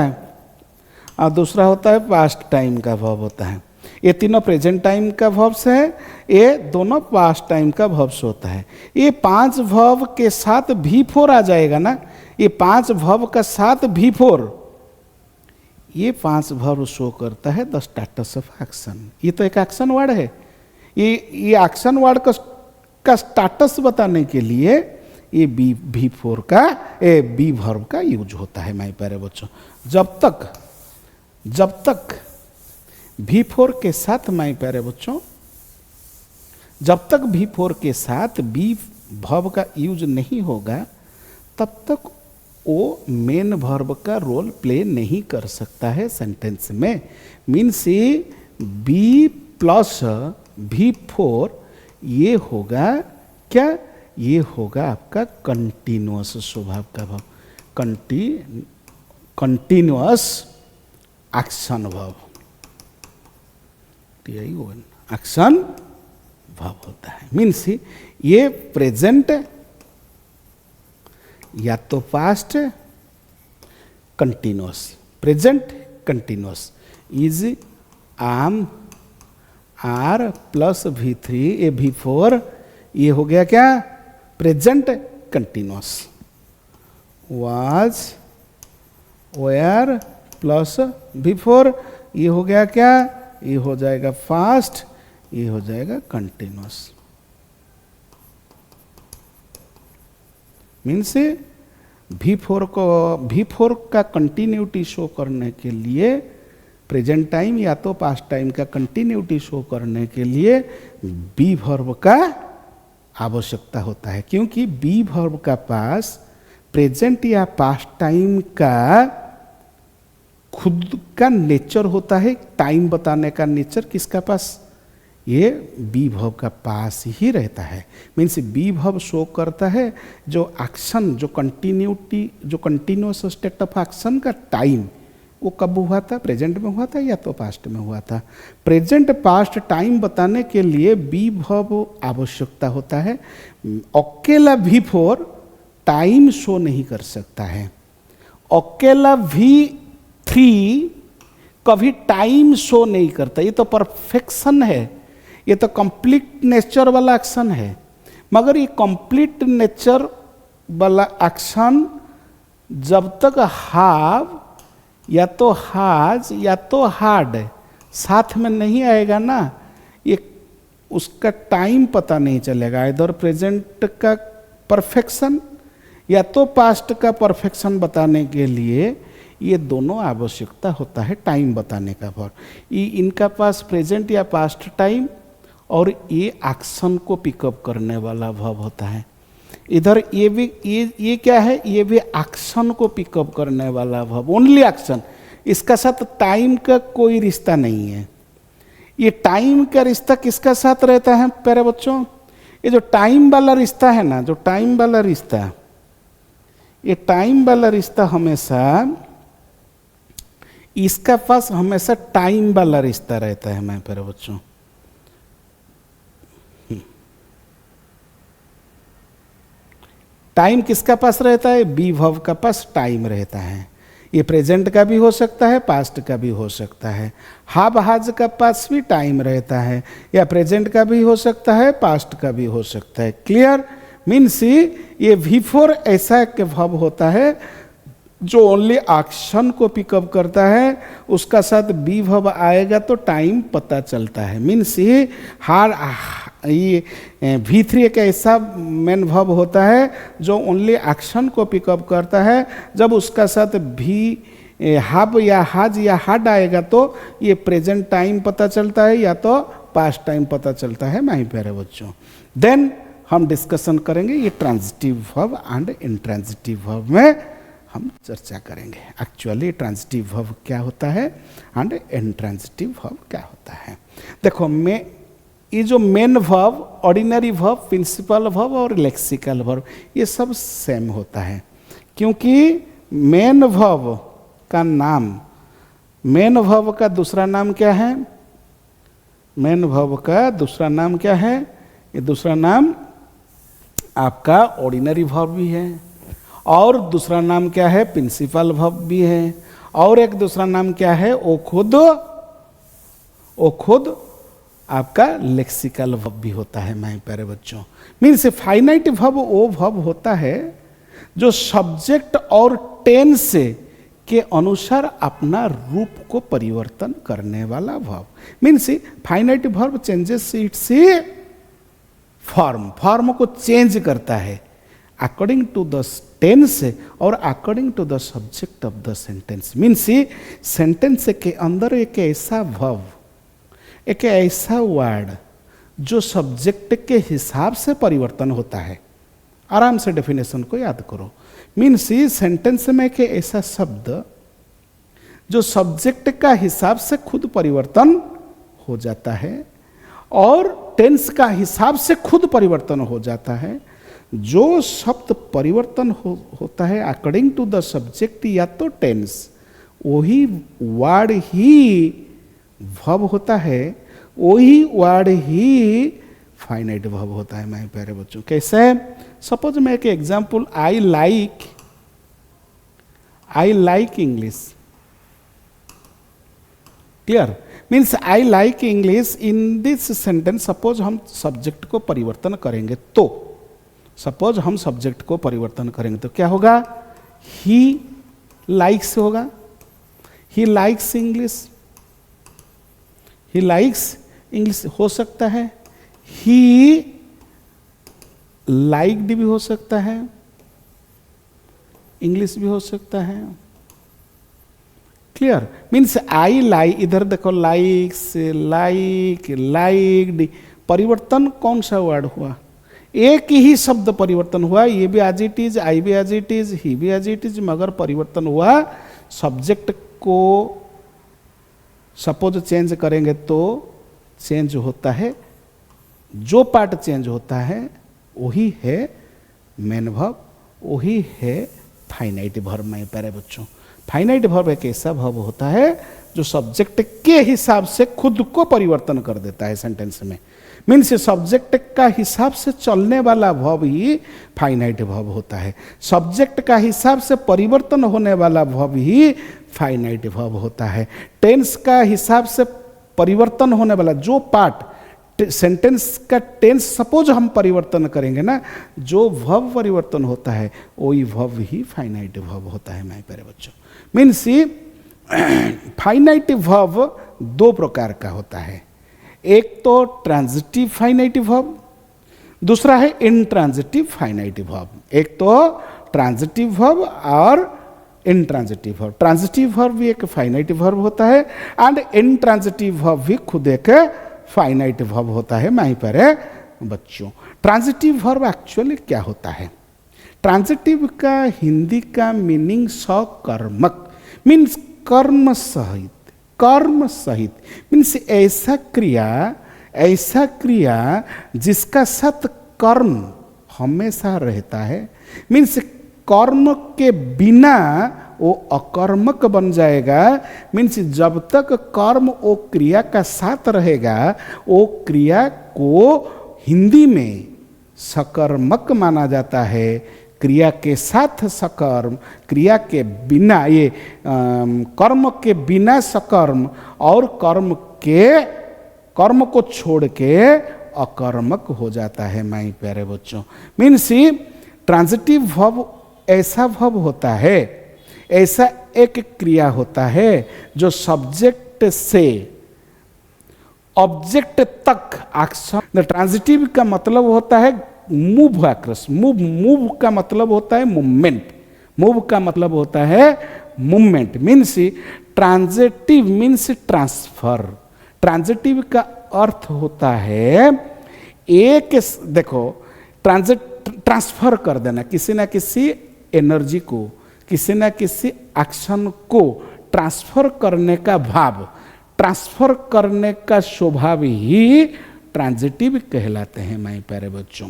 और दूसरा होता है पास्ट टाइम का वर्ब होता है। ये तीनों प्रेजेंट टाइम का वर्ब्स है, ये दोनों पास्ट टाइम का वर्ब्स होता है। ये 5 वर्ब के साथ V4 आ जाएगा ना, ये 5 वर्ब का साथ V4, ये 5 वर्ब शो करता है द स्टेटस ऑफ एक्शन। ये तो एक एक्शन वर्ड है। ये एक्शन वर्ड का स्टेटस बताने के लिए ये V4 का बी वर्ब का यूज होता है माय प्यारे बच्चों। जब तक V4 के साथ माय प्यारे बच्चों, जब तक V4 के साथ बी वर्ब का यूज नहीं होगा तब तक वो मेन वर्ब का रोल प्ले नहीं कर सकता है सेंटेंस में। मीन्स बी प्लस V4 ये होगा क्या, ये होगा आपका कंटिन्यूअस स्वभाव का verb, continuous action verb, action verb होता है। मीन्स ये प्रेजेंट या तो past continuous, present continuous is am are plus V3 a V4 ये हो गया क्या, present continuous. Was were plus V4 ये हो गया क्या, ये हो जाएगा फास्ट, ये हो जाएगा कंटिन्यूअस। मीन्स V4 का कंटिन्यूटी शो करने के लिए, प्रेजेंट टाइम या तो पास्ट टाइम का कंटिन्यूटी शो करने के लिए बी वर्ब का आवश्यकता होता है, क्योंकि बी वर्ब का पास प्रेजेंट या पास्ट टाइम का खुद का नेचर होता है। टाइम बताने का नेचर किसका पास, ये बी वर्ब का पास ही रहता है। मीन्स बी वर्ब शो करता है जो एक्शन, जो कंटिन्यूटी, जो कंटिन्यूअस स्टेट ऑफ एक्शन का टाइम वो कब हुआ था, प्रेजेंट में हुआ था या तो पास्ट में हुआ था। प्रेजेंट पास्ट टाइम बताने के लिए बी वर्ब आवश्यकता होता है। अकेला V4 टाइम शो नहीं कर सकता है, अकेला V3 कभी टाइम शो नहीं करता। ये तो परफेक्शन है, ये तो कंप्लीट नेचर वाला एक्शन है। मगर ये कंप्लीट नेचर वाला एक्शन जब तक हाव या तो हाज या तो हार्ड साथ में नहीं आएगा ना, ये उसका टाइम पता नहीं चलेगा। इधर प्रेजेंट का परफेक्शन या तो पास्ट का परफेक्शन बताने के लिए ये दोनों आवश्यकता होता है टाइम बताने का। वर्ब इनका पास प्रेजेंट या पास्ट टाइम और ये एक्शन को पिकअप करने वाला वर्ब होता है। इधर ये भी ये क्या है, ये भी एक्शन को पिकअप करने वाला वर्ब, ओनली एक्शन। इसका साथ टाइम का कोई रिश्ता नहीं है। ये टाइम का रिश्ता किसका साथ रहता है प्यारे बच्चों, ये जो टाइम वाला रिश्ता है ना, जो टाइम वाला रिश्ता, ये टाइम वाला रिश्ता हमेशा, इसका पास हमेशा टाइम वाला रिश्ता रहता है मैं प्यारे बच्चों। टाइम किसका पास रहता है, बी वर्ब का पास टाइम रहता है। ये प्रेजेंट का भी हो सकता है, पास्ट का भी हो सकता है। हाव हाज का पास भी टाइम रहता है, या प्रेजेंट का भी हो सकता है, पास्ट का भी हो सकता है। क्लियर। मीन्स ये V4 ऐसा एक वर्ब होता है जो ओनली एक्शन को पिकअप करता है, उसका साथ बी वर्ब आएगा तो टाइम पता चलता है। मीन्स ये V3 एक ऐसा मेन वर्ब होता है जो ओनली एक्शन को पिकअप करता है। जब उसका साथ हाव या हाज या हाड आएगा तो ये प्रेजेंट टाइम पता चलता है या तो पास्ट टाइम पता चलता है माय प्यारे बच्चों। देन हम डिस्कशन करेंगे ये transitive verb and intransitive verb में हम चर्चा करेंगे। एक्चुअली ट्रांजिटिव वर्ब क्या होता है एंड इंट्रांजिटिव वर्ब क्या होता है। देखो मैं ये जो main verb, ordinary verb, principal verb और लेक्सिकल वर्ब ये सब सेम होता है, क्योंकि मेन वर्ब का नाम, मेन वर्ब का दूसरा नाम क्या है, मेन वर्ब का दूसरा नाम क्या है, ये दूसरा नाम आपका ऑर्डिनरी वर्ब भी है, और दूसरा नाम क्या है, प्रिंसिपल वर्ब भी है, और एक दूसरा नाम क्या है, वो खुद आपका लेक्सिकल वर्ब भी होता है माय प्यारे बच्चों। मीन्स फाइनाइट वर्ब वो वर्ब होता है जो सब्जेक्ट और टेंस से के अनुसार अपना रूप को परिवर्तन करने वाला verb. Means finite verb changes its form को चेंज करता है अकॉर्डिंग टू द टेंस और according to the subject of the sentence. Means sentence के अंदर एक ऐसा वर्ब, एक ऐसा वर्ड जो सब्जेक्ट के हिसाब से परिवर्तन होता है। आराम से डेफिनेशन को याद करो। मीन्स सेंटेंस में एक ऐसा शब्द जो सब्जेक्ट का हिसाब से खुद परिवर्तन हो जाता है और टेंस का हिसाब से खुद परिवर्तन हो जाता है। जो शब्द परिवर्तन होता है अकॉर्डिंग टू द सब्जेक्ट या तो टेंस, वही वर्ड ही वर्ब होता है, वही वर्ड ही फाइनाइट वर्ब होता है मेरे प्यारे बच्चों। कैसे? सपोज मैं एक example, I like English. Clear? Means I like English in this sentence. Suppose हम सब्जेक्ट को परिवर्तन करेंगे तो, सपोज हम सब्जेक्ट को परिवर्तन करेंगे तो क्या होगा? ही लाइक्स होगा, he likes English, he likes English हो सकता है, ही लाइक्ड भी हो सकता है, इंग्लिश भी हो सकता है। क्लियर? मीन्स आई लाइक, इधर देखो लाइक्स, लाइक, लाइक्ड, परिवर्तन कौन सा वर्ड हुआ? एक ही शब्द परिवर्तन हुआ, ये भी एज इट इज, आई भी एज इट इज, ही भी एज इट इज, मगर परिवर्तन हुआ सब्जेक्ट को सपोज चेंज करेंगे तो चेंज होता है, जो पार्ट चेंज होता है वही है मेन वर्ब, वही है फाइनाइट वर्ब। मेरे प्यारे बच्चों, फाइनाइट वर्ब एक ऐसा वर्ब होता है जो सब्जेक्ट के हिसाब से खुद को परिवर्तन कर देता है सेंटेंस में। मीन्स सब्जेक्ट का हिसाब से चलने वाला वर्ब ही फाइनाइट वर्ब होता है, सब्जेक्ट का हिसाब से परिवर्तन होने वाला वर्ब ही फाइनाइट वर्ब होता है। टेंस का हिसाब से परिवर्तन होने वाला जो पार्ट सेंटेंस का टेंस सपोज हम परिवर्तन करेंगे ना, जो वर्ब परिवर्तन होता है वही वर्ब ही फाइनाइट वर्ब होता है मेरे प्यारे बच्चों। मीन्स फाइनाइट वर्ब दो प्रकार का होता है, एक तो ट्रांजिटिव फाइनाइट वर्ब, दूसरा है इनट्रांजिटिव फाइनाइट वर्ब। एक तो ट्रांजिटिव वर्ब और इनट्रांजिटिव वर्ब। ट्रांजिटिव वर्ब भी एक फाइनाइट वर्ब होता है एंड इनट्रांजिटिव वर्ब भी खुद एक फाइनाइट वर्ब होता है मेरे प्यारे बच्चों। ट्रांजिटिव वर्ब एक्चुअली क्या होता है? ट्रांजिटिव का हिंदी का मीनिंग सकर्मक, मीन्स कर्म सहित, कर्म सहित मीन्स ऐसा क्रिया जिसका साथ कर्म हमेशा रहता है। मीन्स कर्म के बिना वो अकर्मक बन जाएगा। मीन्स जब तक कर्म वो क्रिया का साथ रहेगा, वो क्रिया को हिंदी में सकर्मक माना जाता है। क्रिया के साथ सकर्म, क्रिया के बिना ये कर्म के बिना सकर्म और कर्म को छोड़ के अकर्मक हो जाता है मेरे प्यारे बच्चों। मीन्स ट्रांजिटिव वर्ब ऐसा वर्ब होता है, ऐसा एक क्रिया होता है जो सब्जेक्ट से ऑब्जेक्ट तक एक्शन। ट्रांजिटिव का मतलब होता है मूव अक्रॉस, मूव का मतलब होता है मूवमेंट, मूव का मतलब होता है movement. Means transitive means transfer. Transitive का अर्थ होता है एक, देखो ट्रांसफर कर देना किसी ना किसी एनर्जी को, किसी ना किसी एक्शन को ट्रांसफर करने का भाव, ट्रांसफर करने का स्वभाव ही ट्रांजिटिव कहलाते हैं मेरे प्यारे बच्चों।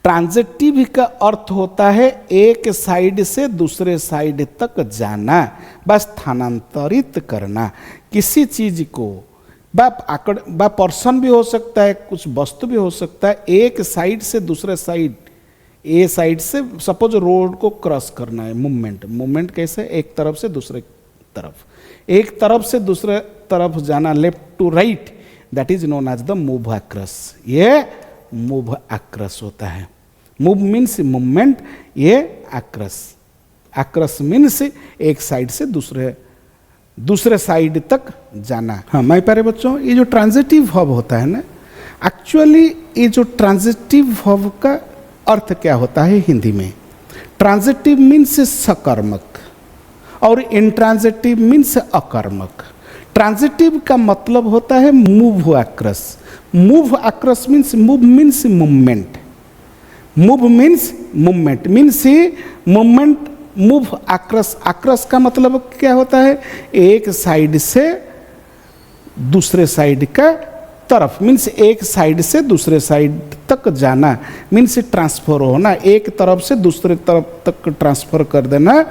ट्रांजिटिव का अर्थ होता है एक साइड से दूसरे साइड तक जाना, बस स्थानांतरित करना किसी चीज को। बा पर्सन भी हो सकता है, कुछ वस्तु भी हो सकता है। एक साइड से दूसरे साइड, ए साइड से सपोज रोड को क्रॉस करना है, मूवमेंट। मूवमेंट कैसे? एक तरफ से दूसरे तरफ, एक तरफ से दूसरे तरफ जाना, left to right, that is known as the move across. ये मूव अक्रॉस होता है। मूव मीन्स मूवमेंट, ये अक्रॉस, अक्रॉस मीन्स एक साइड से दूसरे साइड तक जाना। हाँ माय प्यारे बच्चों, ये जो ट्रांजिटिव वर्ब होता है ना, एक्चुअली ये जो ट्रांजिटिव वर्ब का अर्थ क्या होता है हिंदी में? ट्रांजिटिव मीन्स सकर्मक और इंट्रांजिटिव मीन्स अकर्मक। ट्रांजिटिव का मतलब होता है move across. Move across means move means movement. Move means movement movement move across. Across का मतलब क्या होता है? एक साइड से दूसरे साइड का तरफ, मीन्स एक साइड से दूसरे साइड तक जाना, मीन्स ट्रांसफर होना, एक तरफ से दूसरे तरफ तक ट्रांसफर कर देना,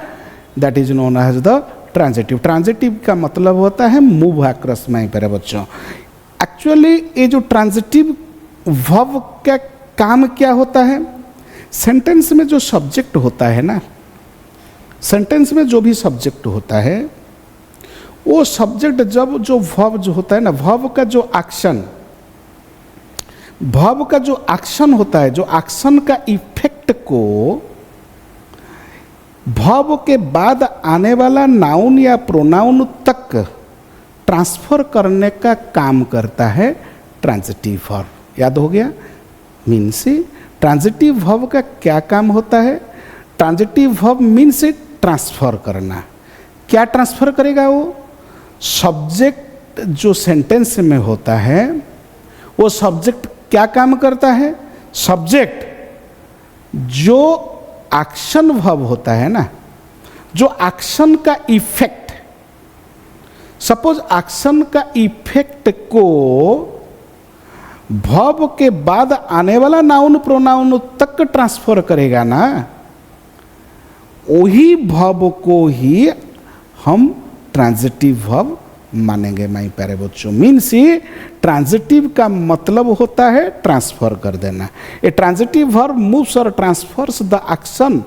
that is known as the transitive. Transitive का मतलब होता है मूव अक्रॉस माय प्यारे बच्चों। एक्चुअली ये जो ट्रांजिटिव वर्ब का काम क्या होता है? सेंटेंस में जो सब्जेक्ट होता है ना, सेंटेंस में जो भी सब्जेक्ट होता है, वो सब्जेक्ट जब जो वर्ब जो होता है ना, वर्ब का जो एक्शन होता है, जो एक्शन का इफेक्ट को वर्ब के बाद आने वाला नाउन या प्रोनाउन तक ट्रांसफर करने का काम करता है ट्रांजिटिव वर्ब। याद हो गया? मीन्स ट्रांजिटिव वर्ब का क्या काम होता है? ट्रांजिटिव वर्ब मीन्स ट्रांसफर करना। क्या ट्रांसफर करेगा वो? सब्जेक्ट जो सेंटेंस में होता है, वो सब्जेक्ट क्या काम करता है? सब्जेक्ट जो एक्शन वर्ब होता है ना, जो एक्शन का इफेक्ट, सपोज एक्शन का इफेक्ट को वर्ब के बाद आने वाला नाउन प्रोनाउन तक ट्रांसफर करेगा ना, वही वर्ब को ही हम ट्रांजिटिव वर्ब मानेंगे माय प्यारे बच्चों। मीन्स ये ट्रांजिटिव का मतलब होता है ट्रांसफर कर देना। ए ट्रांजिटिव वर्ब मूव्स और transfers the action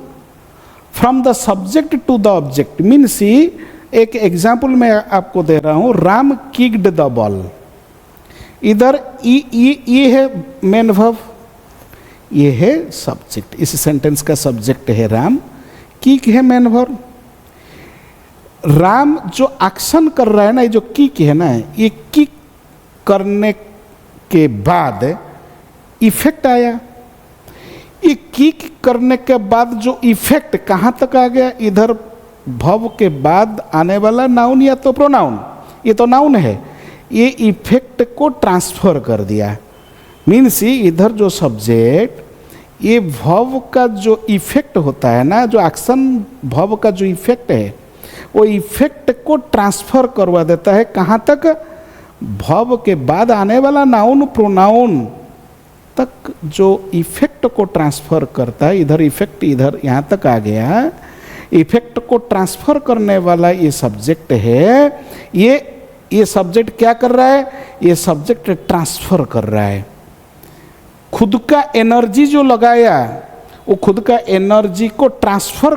from the subject to the object. Means एक एग्जाम्पल मैं आपको दे रहा हूं, राम किक्ड द बॉल। इधर ये है मेन वर्ब, ये है सब्जेक्ट। इस सेंटेंस का सब्जेक्ट है राम, किक है मेन वर्ब। राम जो एक्शन कर रहा है ना, ये जो किक है ना, ये किक करने के बाद इफेक्ट आया। ये किक करने के बाद जो इफेक्ट कहाँ तक आ गया? इधर वर्ब के बाद आने वाला नाउन या तो प्रोनाउन, ये तो नाउन है, ये इफेक्ट को ट्रांसफर कर दिया। मीन्स इधर जो सब्जेक्ट, ये वर्ब का जो इफेक्ट होता है ना, जो एक्शन वर्ब का जो इफेक्ट है, वो इफेक्ट को ट्रांसफर करवा देता है। कहाँ तक? वर्ब के बाद आने वाला नाउन प्रोनाउन तक जो इफेक्ट को ट्रांसफर करता है। इधर इफेक्ट इधर यहाँ तक आ गया। इफेक्ट को ट्रांसफर करने वाला ये सब्जेक्ट है। ये सब्जेक्ट क्या कर रहा है? ये सब्जेक्ट ट्रांसफर कर रहा है। खुद का एनर्जी जो लगाया, वो खुद का एनर्जी को ट्रांसफर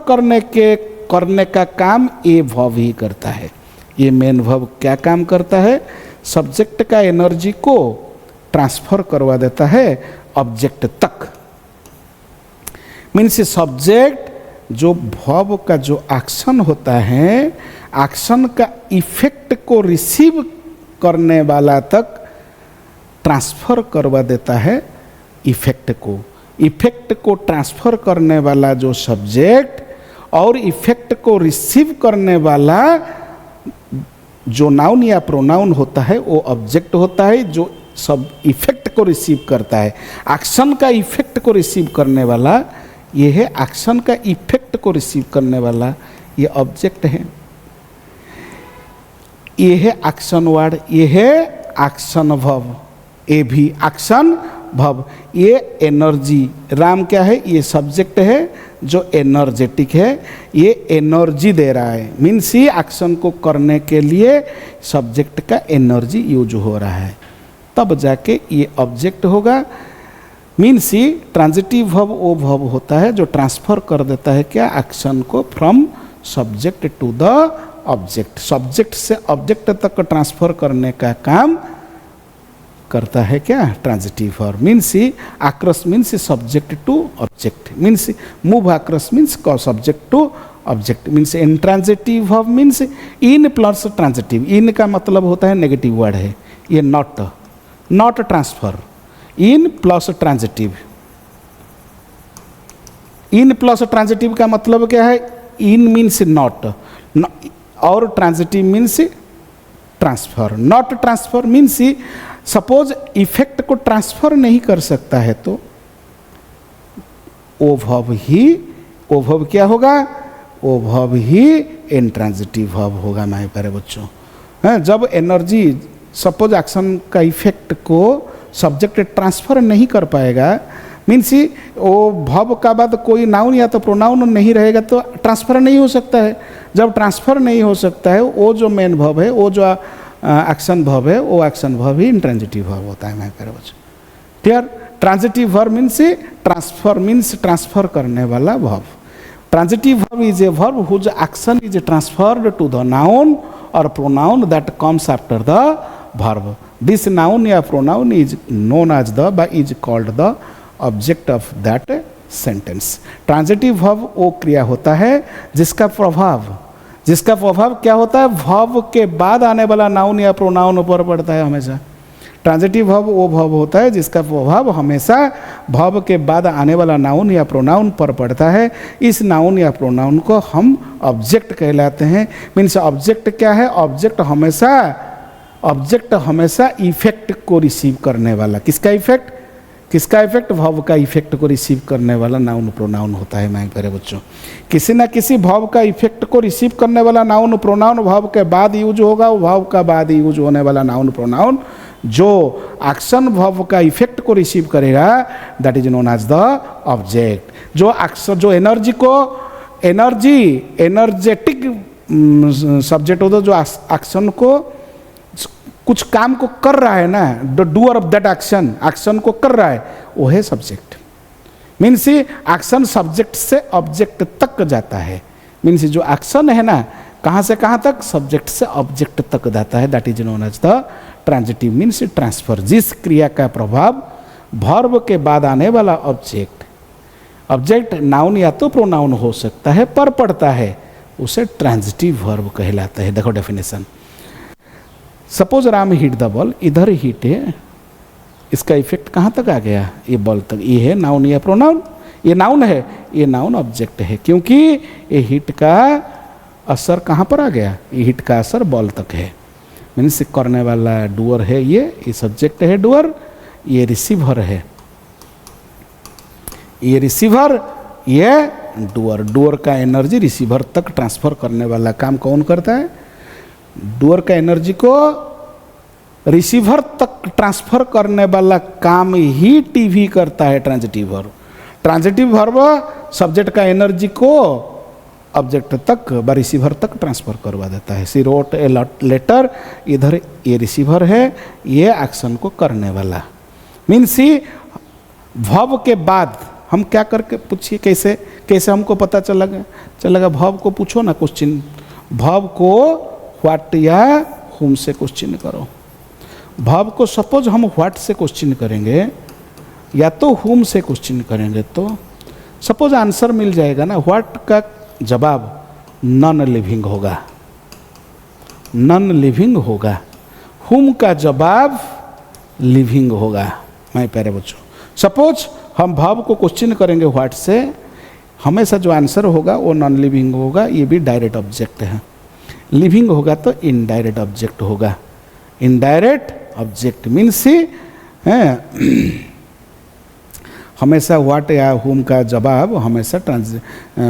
करने का काम ये वर्ब ही करता है। ये मेन वर्ब क्या काम करता है? सब्जेक्ट का एनर्जी को ट्रांसफर करवा देता है ऑब्जेक्ट तक। मीन्स सब्जेक्ट जो वर्ब का जो एक्शन होता है, एक्शन का इफेक्ट को रिसीव करने वाला तक ट्रांसफर करवा देता है इफेक्ट को। इफेक्ट को ट्रांसफर करने वाला जो सब्जेक्ट और इफेक्ट को रिसीव करने वाला जो नाउन या प्रोनाउन होता है, वो ऑब्जेक्ट होता है जो सब इफेक्ट को रिसीव करता है। एक्शन का इफेक्ट को रिसीव करने वाला ये है, एक्शन का इफेक्ट को रिसीव करने वाला ये ऑब्जेक्ट है। ये है एक्शन वर्ड, ये है एक्शन वर्ब, ये भी एक्शन वर्ब। ये एनर्जी, राम क्या है? ये सब्जेक्ट है जो एनर्जेटिक है, ये एनर्जी दे रहा है। मीन्स ये एक्शन को करने के लिए सब्जेक्ट का एनर्जी यूज हो रहा है, तब जाके ये ऑब्जेक्ट होगा। मीन्स ये ट्रांजिटिव वर्ब वो वर्ब होता है जो ट्रांसफर कर देता है क्या? एक्शन को from subject to the object. Subject से ऑब्जेक्ट तक ट्रांसफर करने का काम करता है क्या? Transitive verb. Means across means subject to object, means move across means subject to object means intransitive verb means in plus transitive. In का मतलब होता है नेगेटिव वर्ड है ये, not, not transfer, in plus transitive. In plus transitive का मतलब क्या है? इन मीन्स नॉट और transitive means transfer. Not transfer means suppose effect को ट्रांसफर नहीं कर सकता है तो वो वर्ब क्या होगा? वो वर्ब ही इंट्रांजिटिव वर्ब होगा मेरे प्यारे बच्चों। जब एनर्जी सपोज एक्शन का इफेक्ट को सब्जेक्ट ट्रांसफर नहीं कर पाएगा, मीन्स वो वर्ब का बाद कोई नाउन या तो प्रोनाउन नहीं रहेगा तो ट्रांसफर नहीं हो सकता है। जब ट्रांसफर नहीं हो सकता है, वो जो मेन वर्ब है, वो जो एक्शन वर्ब है, वो एक्शन वर्ब ही इंट्रांजिटिव वर्ब होता है मेरे प्यारे बच्चों। Clear? Transitive verb means transfer, means transfer करने वाला verb. Transitive verb is a verb whose action is transferred to the noun और pronoun that comes after the verb. This noun या pronoun is known as the by is called the object of that sentence. Transitive verb वो क्रिया होता है जिसका प्रभाव क्या होता है? वर्ब के बाद आने वाला नाउन या प्रोनाउन पर पड़ता है हमेशा। ट्रांजिटिव वर्ब वो वर्ब होता है जिसका प्रभाव हमेशा वर्ब के बाद आने वाला नाउन या प्रोनाउन पर पड़ता है। इस नाउन या प्रोनाउन को हम ऑब्जेक्ट कहलाते हैं। मीन्स ऑब्जेक्ट क्या है? ऑब्जेक्ट हमेशा इफेक्ट को रिसीव करने वाला। किसका इफेक्ट? वर्ब का इफेक्ट को रिसीव करने वाला नाउन प्रोनाउन होता है मेरे प्यारे बच्चों। किसी ना किसी वर्ब का इफेक्ट को रिसीव करने वाला नाउन प्रोनाउन वर्ब के बाद यूज होगा। वर्ब का बाद यूज होने वाला नाउन प्रोनाउन जो एक्शन वर्ब का इफेक्ट को रिसीव करेगा, that is known as the object. जो एनर्जेटिक सब्जेक्ट होता है, जो एक्शन को कुछ काम को कर रहा है ना, the doer of that action को कर रहा है, वो है सब्जेक्ट। मीन्स एक्शन सब्जेक्ट से ऑब्जेक्ट तक जाता है। मीन्स जो एक्शन है ना, कहाँ से कहाँ तक? सब्जेक्ट से ऑब्जेक्ट तक जाता है, that is known as the transitive means transfer. जिस क्रिया का प्रभाव वर्ब के बाद आने वाला ऑब्जेक्ट नाउन या तो प्रोनाउन हो सकता है पर पड़ता है, उसे ट्रांजिटिव वर्ब कहलाता है। देखो definition, suppose Ram hit the ball, इधर हिट है, इसका इफेक्ट कहाँ तक आ गया? ये बॉल तक। ये है नाउन या प्रोनाउन? ये नाउन है, ये नाउन ऑब्जेक्ट है, क्योंकि ये हिट का असर कहाँ पर आ गया? ये हिट का असर बॉल तक है। मीन्स करने वाला डूअर है, ये सब्जेक्ट है डूअर, ये रिसीवर है, ये रिसीवर, ये डूअर का एनर्जी रिसीवर तक ट्रांसफर करने वाला काम कौन करता है? डूअर का एनर्जी को रिसीवर तक ट्रांसफर करने वाला काम ही टीवी करता है ट्रांजिटिव वर्ब सब्जेक्ट का एनर्जी को ऑब्जेक्ट तक व रिसीवर तक ट्रांसफर करवा देता है। सी रोट ए लेटर, इधर ये रिसीवर है, ये एक्शन को करने वाला। मीन्स वर्ब के बाद हम क्या करके पूछिए, कैसे हमको पता चलेगा? वर्ब को पूछो ना क्वेश्चन, वर्ब को व्हाट या हुम से क्वेश्चन करो। वर्ब को सपोज हम व्हाट से क्वेश्चन करेंगे या तो हुम से क्वेश्चन करेंगे तो सपोज आंसर मिल जाएगा ना। व्हाट का जवाब नॉन लिविंग होगा, हुम का जवाब लिविंग होगा। मैं प्यारे बच्चों, सपोज हम वर्ब को क्वेश्चन करेंगे व्हाट से, हमेशा जो आंसर होगा वो नॉन लिविंग होगा। ये भी डायरेक्ट ऑब्जेक्ट है। लिविंग होगा तो इनडायरेक्ट ऑब्जेक्ट होगा। इनडायरेक्ट ऑब्जेक्ट मीन्स हमेशा व्हाट या हुम का जवाब हमेशा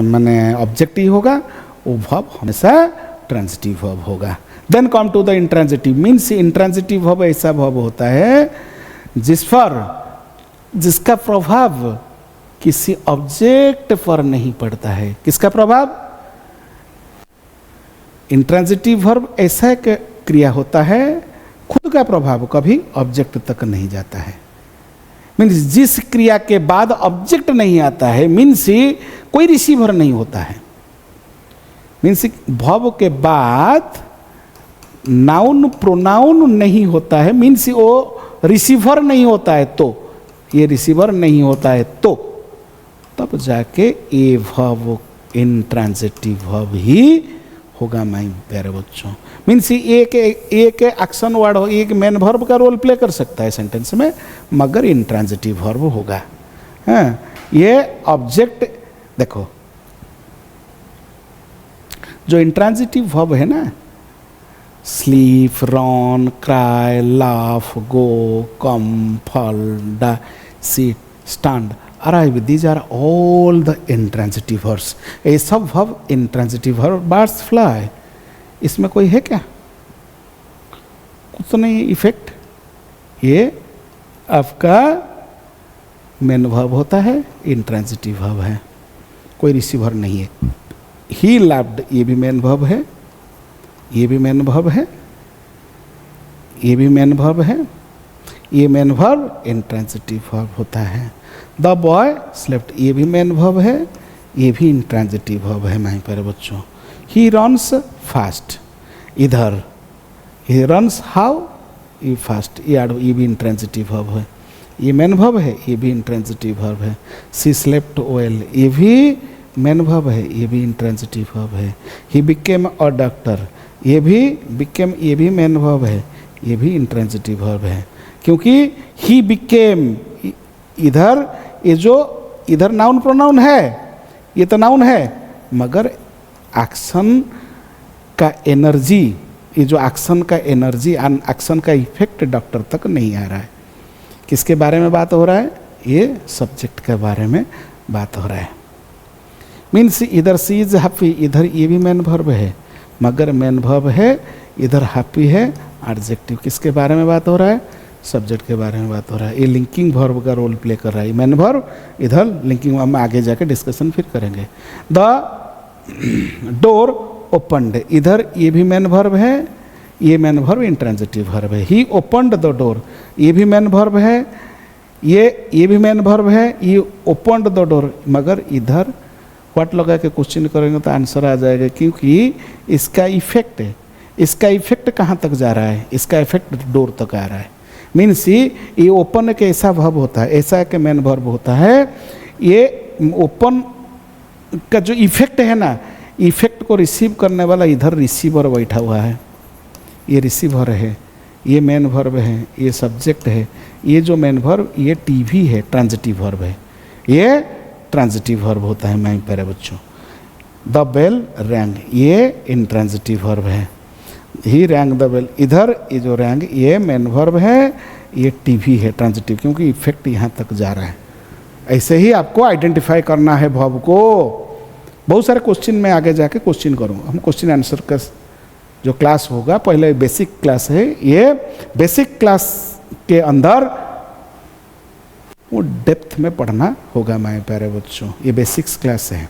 माने ऑब्जेक्ट ही होगा, वो वर्ब हमेशा ट्रांजिटिव वर्ब होगा। Then come to the intransitive means intransitive verb ऐसा वर्ब होता है जिसका प्रभाव किसी ऑब्जेक्ट पर नहीं पड़ता है। किसका प्रभाव? इंट्रांजिटिव वर्ब ऐसा एक क्रिया होता है, खुद का प्रभाव कभी ऑब्जेक्ट तक नहीं जाता है। मीन्स जिस क्रिया के बाद ऑब्जेक्ट नहीं आता है, मीन्स कोई रिसीवर नहीं होता है। मीन्स वर्ब के बाद नाउन प्रोनाउन नहीं होता है, मीन्स वो रिसीवर नहीं होता है, तो ये रिसीवर नहीं होता है तो तब जाके ये वर्ब इंट्रांजिटिव वर्ब ही होगा माय प्यारे बच्चों। मीन्स एक एक्शन वर्ड हो, एक मेन वर्ब का रोल प्ले कर सकता है सेंटेंस में, मगर इंट्रांजिटिव वर्ब होगा। हाँ, ये ऑब्जेक्ट देखो, जो इंट्रांजिटिव वर्ब है ना, sleep, run, cry, laugh, go, come, fall, die, sit, stand, arrive, these are all the intransitive verbs. ये सब verb intransitive verb. Birds fly, इसमें कोई है क्या? कुछ तो नहीं इफेक्ट। ये आपका मेन वर्ब होता है, इंट्रांजिटिव वर्ब है, कोई रिसीवर नहीं है। ही लव्ड, ये भी मेन वर्ब है, ये भी मेन वर्ब है, ये भी मेन वर्ब है, ये मेन वर्ब इंट्रांजिटिव वर्ब होता है। द बॉय स्लेप्ट, ये भी मेन वर्ब है, ये भी इंट्रांजिटिव वर्ब है माय प्यारे बच्चों। ही रन्स फास्ट, इधर ही रन्स हाउ, ये फास्ट, ये भी इंट्रांजिटिव वर्ब है, ये मेन वर्ब है, ये भी इंट्रांजिटिव वर्ब है। सी स्लेप्ट वेल, ये भी मेन वर्ब है, ये भी इंट्रांजिटिव वर्ब है। ही बिकेम अ डॉक्टर, ये भी बिकेम, ये भी मेन वर्ब है, ये भी इंट्रांजिटिव वर्ब है। क्योंकि ही बिकेम, इधर ये जो इधर नाउन प्रोनाउन है, ये तो नाउन है, मगर एक्शन का एनर्जी, ये जो एक्शन का एनर्जी, एक्शन का इफेक्ट डॉक्टर तक नहीं आ रहा है। किसके बारे में बात हो रहा है? ये सब्जेक्ट के बारे में बात हो रहा है। मीन्स इधर सी इज हैप्पी, इधर ये भी मेन वर्ब है, मगर मेन वर्ब है, इधर हैप्पी है एडजेक्टिव। किसके बारे में बात हो रहा है? सब्जेक्ट के बारे में बात हो रहा है। ये लिंकिंग वर्ब का रोल प्ले कर रहा है। मेन वर्ब, इधर लिंकिंग वर्ब में आगे जाके डिस्कशन फिर करेंगे। द डोर ओपनड, इधर ये भी मेन वर्ब है, ये मेन वर्ब इंट्रांजिटिव वर्ब है। ही ओपनड द डोर, ये भी मेन वर्ब है, ये भी मेन वर्ब है, ये ओपनड द डोर, मगर इधर व्हाट लगा के क्वेश्चन करेंगे तो आंसर आ जाएगा, क्योंकि इसका इफेक्ट है। इसका इफेक्ट कहाँ तक जा रहा है? इसका इफेक्ट डोर तक आ रहा है। मीन्स ये ओपन एक ऐसा वर्ब होता है, ऐसा एक मेन वर्ब होता है। ये ओपन का जो इफेक्ट है ना, इफेक्ट को रिसीव करने वाला इधर रिसीवर बैठा हुआ है, ये रिसीवर है, ये मेन वर्ब है, ये सब्जेक्ट है। ये जो मेन वर्ब, ये टीवी है, ट्रांजिटिव वर्ब है, ये ट्रांजिटिव वर्ब होता है माय प्यारे बच्चों। द बेल रैंग, ये इंट्रांजिटिव वर्ब है। ही रैंग द बेल, इधर ये जो रैंग, ये मेन वर्ब है, ये टीवी है, ट्रांजिटिव, क्योंकि इफेक्ट यहाँ तक जा रहा है। ऐसे ही आपको आइडेंटिफाई करना है वर्ब को। बहुत सारे क्वेश्चन में आगे जाके क्वेश्चन करूँगा, हम क्वेश्चन आंसर का जो क्लास होगा, पहले बेसिक क्लास है, ये बेसिक क्लास के अंदर वो डेप्थ में पढ़ना होगा माय प्यारे बच्चों। ये बेसिक्स क्लास है।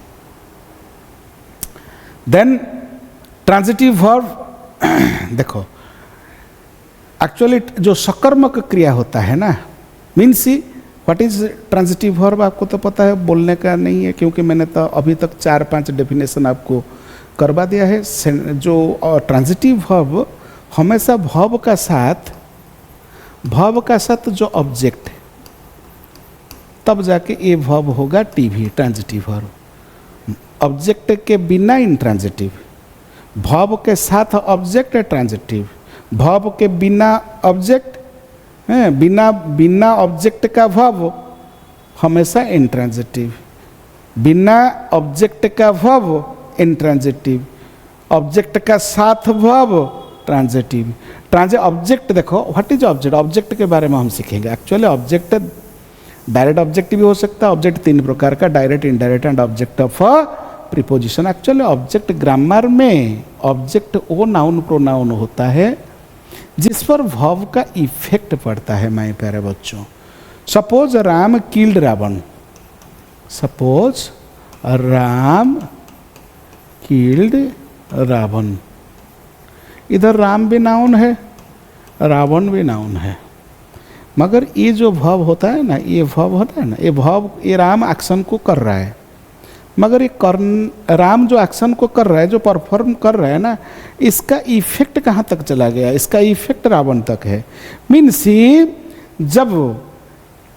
देन ट्रांजिटिव वर्ब, देखो एक्चुअली जो सकर्मक क्रिया होता है ना, means what is transitive verb, आपको तो पता है, बोलने का नहीं है, क्योंकि मैंने तो अभी तक 4-5 डेफिनेशन आपको करवा दिया है। जो ट्रांजिटिव वर्ब हमेशा वर्ब का साथ जो ऑब्जेक्ट है, तब जाके ये वर्ब होगा टीवी, ट्रांजिटिव वर्ब। ऑब्जेक्ट के बिना इंट्रांजिटिव, वर्ब के साथ ऑब्जेक्ट है ट्रांजिटिव, वर्ब के बिना ऑब्जेक्ट है, बिना ऑब्जेक्ट का वर्ब हमेशा इंट्रांजिटिव, बिना ऑब्जेक्ट का वर्ब इंट्रांजिटिव, ऑब्जेक्ट का साथ वर्ब ट्रांजिटिव। ऑब्जेक्ट देखो, व्हाट इज ऑब्जेक्ट, ऑब्जेक्ट के बारे में हम सीखेंगे। एक्चुअली ऑब्जेक्ट डायरेक्ट ऑब्जेक्ट भी हो सकता है। ऑब्जेक्ट 3 प्रकार का, direct, indirect and object of preposition. Actually object grammar में ऑब्जेक्ट वो नाउन प्रोनाउन होता है जिस पर वर्ब का इफेक्ट पड़ता है माय प्यारे बच्चों। Suppose Ram killed Ravana, suppose Ram killed Ravana, इधर राम भी नाउन है, रावण भी नाउन है, मगर ये जो वर्ब होता है ना, ये वर्ब होता है ना, ये वर्ब, ये राम एक्शन को कर रहा है, मगर ये राम जो एक्शन को कर रहा है, जो परफॉर्म कर रहा है ना, इसका इफेक्ट कहाँ तक चला गया? इसका इफेक्ट रावण तक है। मीन्स जब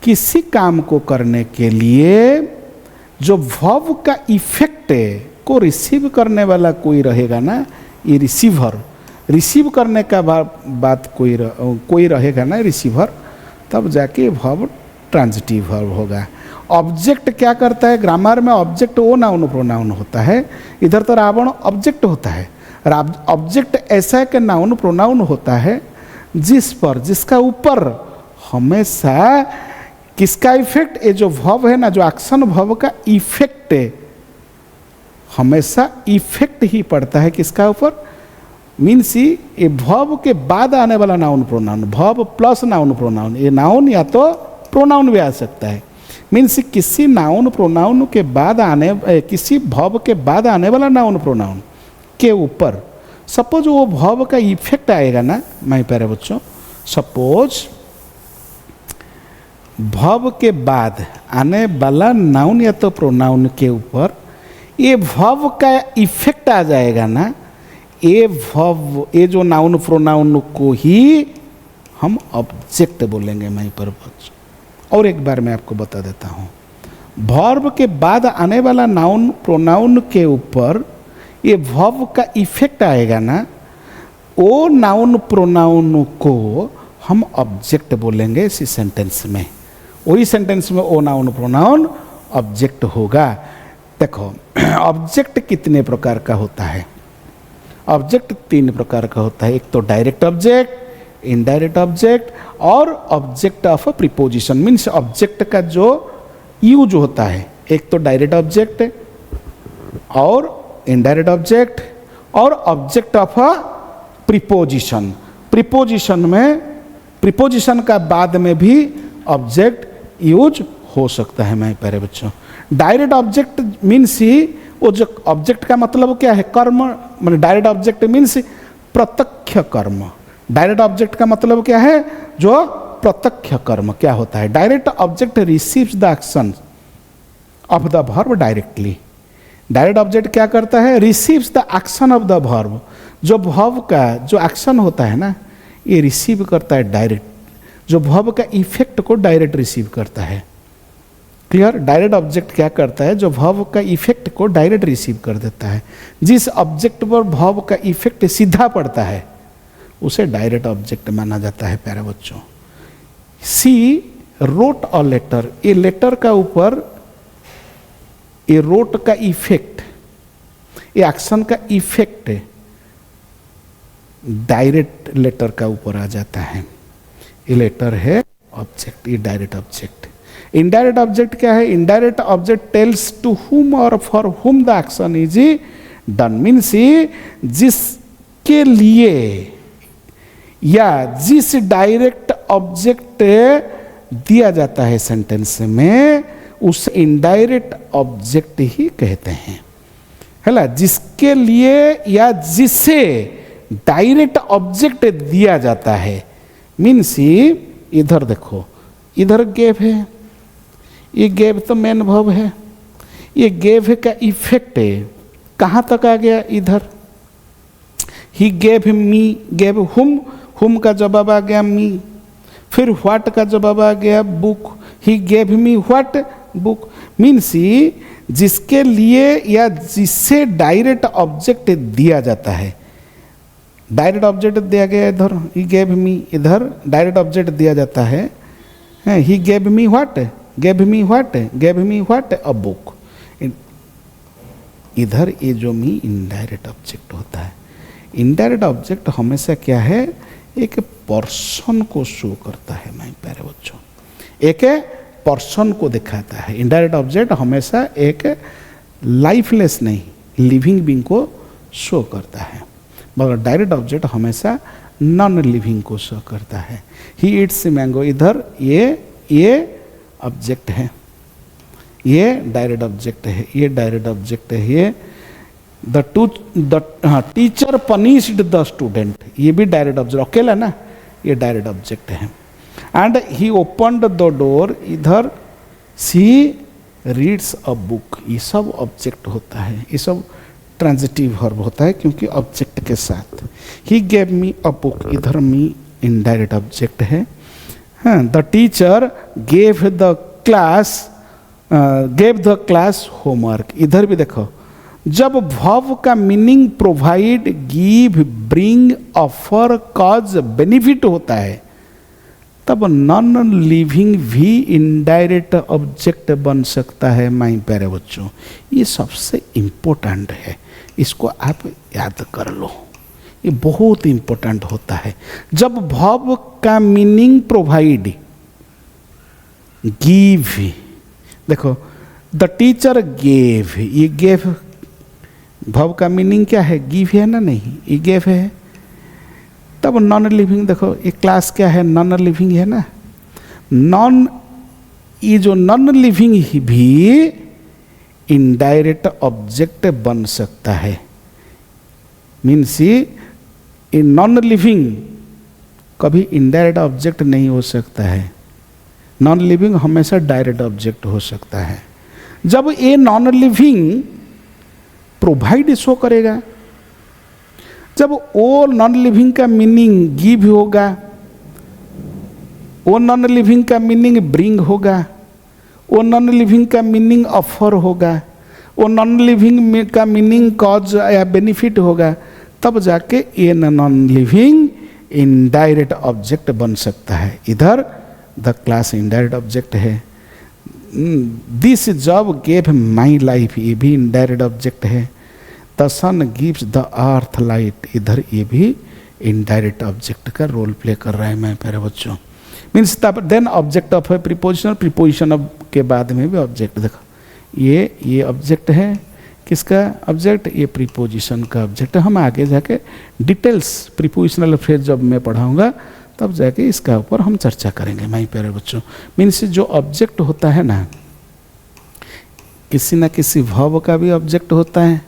किसी काम को करने के लिए जो वर्ब का इफेक्ट है, को रिसीव करने वाला कोई रहेगा ना, ये रिसीवर, रिसीव करने का बात कोई रहेगा ना रिसीवर, तब जाके वर्ब ट्रांजिटिव वर्ब होगा। ऑब्जेक्ट क्या करता है ग्रामर में? ऑब्जेक्ट वो नाउन प्रोनाउन होता है, इधर तो रावण ऑब्जेक्ट होता है। ऑब्जेक्ट ऐसा है कि नाउन प्रोनाउन होता है जिस पर, जिसका ऊपर हमेशा किसका इफेक्ट, ये जो वर्ब है ना, जो एक्शन वर्ब का इफेक्ट है, हमेशा इफेक्ट ही पड़ता है किसका ऊपर? मीन्स ये वर्ब के बाद आने वाला noun pronoun, verb plus noun pronoun, ये नाउन या तो प्रोनाउन भी आ सकता है। मीन्स किसी नाउन प्रोनाउन के बाद आने, किसी वर्ब के बाद आने वाला नाउन प्रोनाउन के ऊपर सपोज वो वर्ब का इफेक्ट आएगा ना माय प्यारे बच्चों, सपोज वर्ब के बाद आने वाला नाउन या तो प्रोनाउन के ऊपर ये वर्ब का इफेक्ट आ जाएगा ना, ये वर्ब, ये जो नाउन प्रोनाउन को ही हम ऑब्जेक्ट बोलेंगे माय प्यारे बच्चों। और एक बार मैं आपको बता देता हूँ, वर्ब के बाद आने वाला नाउन प्रोनाउन के ऊपर ये वर्ब का इफेक्ट आएगा ना, वो नाउन प्रोनाउन को हम ऑब्जेक्ट बोलेंगे इसी सेंटेंस में, वही सेंटेंस में वो नाउन प्रोनाउन ऑब्जेक्ट होगा। देखो ऑब्जेक्ट कितने प्रकार का होता है? ऑब्जेक्ट 3 प्रकार का होता है। एक तो डायरेक्ट ऑब्जेक्ट, इनडायरेक्ट ऑब्जेक्ट और object of preposition. Means object का जो यूज होता है, एक तो डायरेक्ट ऑब्जेक्ट और इनडायरेक्ट ऑब्जेक्ट और ऑब्जेक्ट ऑफ प्रीपोजिशन। प्रीपोजिशन में, प्रीपोजिशन का बाद में भी ऑब्जेक्ट यूज हो सकता है मेरे प्यारे बच्चों। डायरेक्ट ऑब्जेक्ट मीन्स ही वो जो ऑब्जेक्ट का मतलब क्या है? कर्म, मतलब डायरेक्ट ऑब्जेक्ट मीन्स प्रत्यक्ष कर्म। डायरेक्ट ऑब्जेक्ट का मतलब क्या है? जो प्रत्यक्ष कर्म क्या होता है? Direct object receives the action of the verb directly. Direct object क्या करता है? Receives the action of the verb. जो वर्ब का जो एक्शन होता है ना, ये रिसीव करता है डायरेक्ट, जो वर्ब का इफेक्ट को डायरेक्ट रिसीव करता है। क्लियर? डायरेक्ट ऑब्जेक्ट क्या करता है? जो वर्ब का इफेक्ट को डायरेक्ट रिसीव कर देता है। जिस ऑब्जेक्ट पर वर्ब का इफेक्ट सीधा पड़ता है उसे डायरेक्ट ऑब्जेक्ट माना जाता है प्यारे बच्चों। सी रोट अ लेटर, ये लेटर का ऊपर ये रोट का इफेक्ट, ये एक्शन का इफेक्ट डायरेक्ट लेटर का ऊपर आ जाता है। ये लेटर है ऑब्जेक्ट, ये डायरेक्ट ऑब्जेक्ट। इनडायरेक्ट ऑब्जेक्ट क्या है? Indirect object tales to whom और for whom the action is done. Means जिसके लिए या जिस डायरेक्ट ऑब्जेक्ट दिया जाता है सेंटेंस में, उस इनडायरेक्ट ऑब्जेक्ट ही कहते हैं, है ना? जिसके लिए या जिसे डायरेक्ट ऑब्जेक्ट दिया जाता है। मीन्स इधर देखो, इधर गेव है, ये गेव तो मेन वर्ब है, ये गेव का इफेक्ट है कहाँ तक आ गया? इधर ही गेव मी, गेव हुम, हुम का जवाब आ गया मी, फिर व्हाट का जवाब आ गया book, he gave me what book. Means जिसके लिए या जिससे डायरेक्ट ऑब्जेक्ट दिया जाता है, डायरेक्ट ऑब्जेक्ट दिया गया इधर, ही गेव मी, इधर डायरेक्ट ऑब्जेक्ट दिया जाता है, he gave me what, gave me what, gave me what a book. इधर ये जो मी इनडायरेक्ट ऑब्जेक्ट होता है। इनडायरेक्ट ऑब्जेक्ट हमेशा क्या है? एक पर्सन को शो करता है मेरे प्यारे बच्चों, एक पर्सन को दिखाता है। इनडायरेक्ट ऑब्जेक्ट हमेशा एक लाइफलेस नहीं, लिविंग बीइंग को शो करता है, मगर डायरेक्ट ऑब्जेक्ट हमेशा नॉन लिविंग को शो करता है। ही ईट्स मैंगो, इधर ये ऑब्जेक्ट है, ये डायरेक्ट ऑब्जेक्ट है, ये डायरेक्ट ऑब्जेक्ट है। ये the teacher punished the student, ये भी डायरेक्ट ऑब्जेक्ट, अकेला ना, ये डायरेक्ट ऑब्जेक्ट है। And he opened the door, इधर सी रीड्स अ बुक, ये सब ऑब्जेक्ट होता है, ये सब ट्रांजिटिव वर्ब होता है क्योंकि ऑब्जेक्ट के साथ। He gave me a book, इधर मी इनडायरेक्ट ऑब्जेक्ट है। हाँ, the teacher gave the class homework, इधर भी देखो जब वर्ब का meaning provide, give, bring, offer, cause, benefit होता है, तब नॉन लिविंग भी इनडायरेक्ट ऑब्जेक्ट बन सकता है माय प्यारे बच्चों। ये सबसे इम्पोर्टेंट है, इसको आप याद कर लो, ये बहुत इम्पोर्टेंट होता है। जब वर्ब का मीनिंग प्रोवाइड, गिव, देखो द टीचर गेव, ये गेव वर्ब का मीनिंग क्या है? गिव है ना, नहीं, ये गेव है। तब नॉन लिविंग, देखो ये क्लास क्या है? नॉन लिविंग है ना। नॉन, ये जो नॉन लिविंग भी इनडायरेक्ट ऑब्जेक्ट बन सकता है। मीन्स ये नॉन लिविंग कभी इनडायरेक्ट ऑब्जेक्ट नहीं हो सकता है, नॉन लिविंग हमेशा डायरेक्ट ऑब्जेक्ट हो सकता है। जब ये नॉन लिविंग प्रोवाइड शो करेगा, जब वो नॉन लिविंग का मीनिंग गिव होगा, वो नॉन लिविंग का मीनिंग ब्रिंग होगा, वो नॉन लिविंग का मीनिंग ऑफर होगा, वो नॉन लिविंग का मीनिंग कॉज या बेनिफिट होगा, तब जाके ये नॉन लिविंग इनडायरेक्ट ऑब्जेक्ट बन सकता है। इधर द क्लास इनडायरेक्ट ऑब्जेक्ट है। This job gave my life, ये भी इनडायरेक्ट ऑब्जेक्ट है। The sun gives the earth light, इधर ये भी इनडायरेक्ट ऑब्जेक्ट का रोल प्ले कर रहा है मैं प्यारे बच्चों। मीन्स देन ऑब्जेक्ट ऑफ है प्रीपोजिशन, प्रीपोजिशन ऑफ के बाद में भी ऑब्जेक्ट। देखो ये ऑब्जेक्ट है, किसका ऑब्जेक्ट? ये प्रीपोजिशन का ऑब्जेक्ट। हम आगे जाके डिटेल्स प्रीपोजिशनल फ्रेज जब मैं पढ़ाऊंगा तब जाके इसका ऊपर हम चर्चा करेंगे माय प्यारे बच्चों। मीन्स जो ऑब्जेक्ट होता है ना, किसी ना किसी वर्ब का भी ऑब्जेक्ट होता है,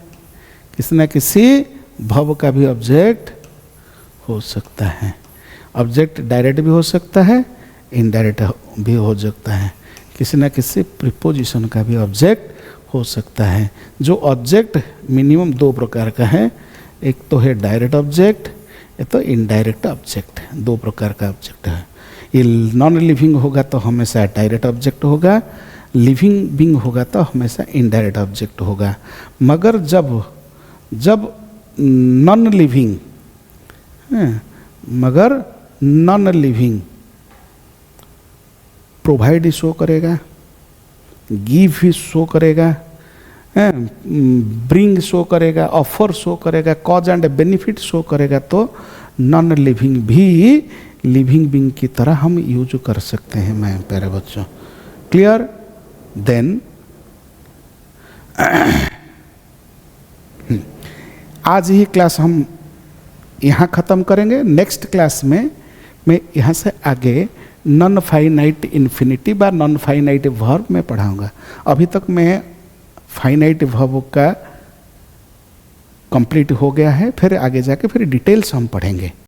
किसी न किसी वर्ब का भी ऑब्जेक्ट हो सकता है। ऑब्जेक्ट डायरेक्ट भी हो सकता है, इनडायरेक्ट भी हो सकता है। किसी न किसी प्रीपोजिशन का भी ऑब्जेक्ट हो सकता है। जो ऑब्जेक्ट मिनिमम दो प्रकार का है, एक तो है डायरेक्ट ऑब्जेक्ट, एक तो इनडायरेक्ट ऑब्जेक्ट। दो प्रकार का ऑब्जेक्ट है। ये नॉन लिविंग होगा तो हमेशा डायरेक्ट ऑब्जेक्ट होगा, लिविंग बीइंग होगा तो हमेशा इनडायरेक्ट ऑब्जेक्ट होगा। मगर जब नॉन लिविंग, मगर नॉन लिविंग प्रोवाइड शो करेगा, गिव भी शो करेगा, ब्रिंग शो करेगा, ऑफर शो करेगा, कॉज एंड बेनिफिट शो करेगा, तो नॉन लिविंग भी लिविंग बीइंग की तरह हम यूज कर सकते हैं मैं प्यारे बच्चों। क्लियर? देन आज ही क्लास हम यहाँ ख़त्म करेंगे। नेक्स्ट क्लास में मैं यहाँ से आगे नॉन फाइनाइट इन्फिनिटिव या नॉन फाइनाइट वर्ब में पढ़ाऊँगा। अभी तक मैं फाइनाइट वर्ब का कंप्लीट हो गया है, फिर आगे जाके फिर डिटेल्स हम पढ़ेंगे।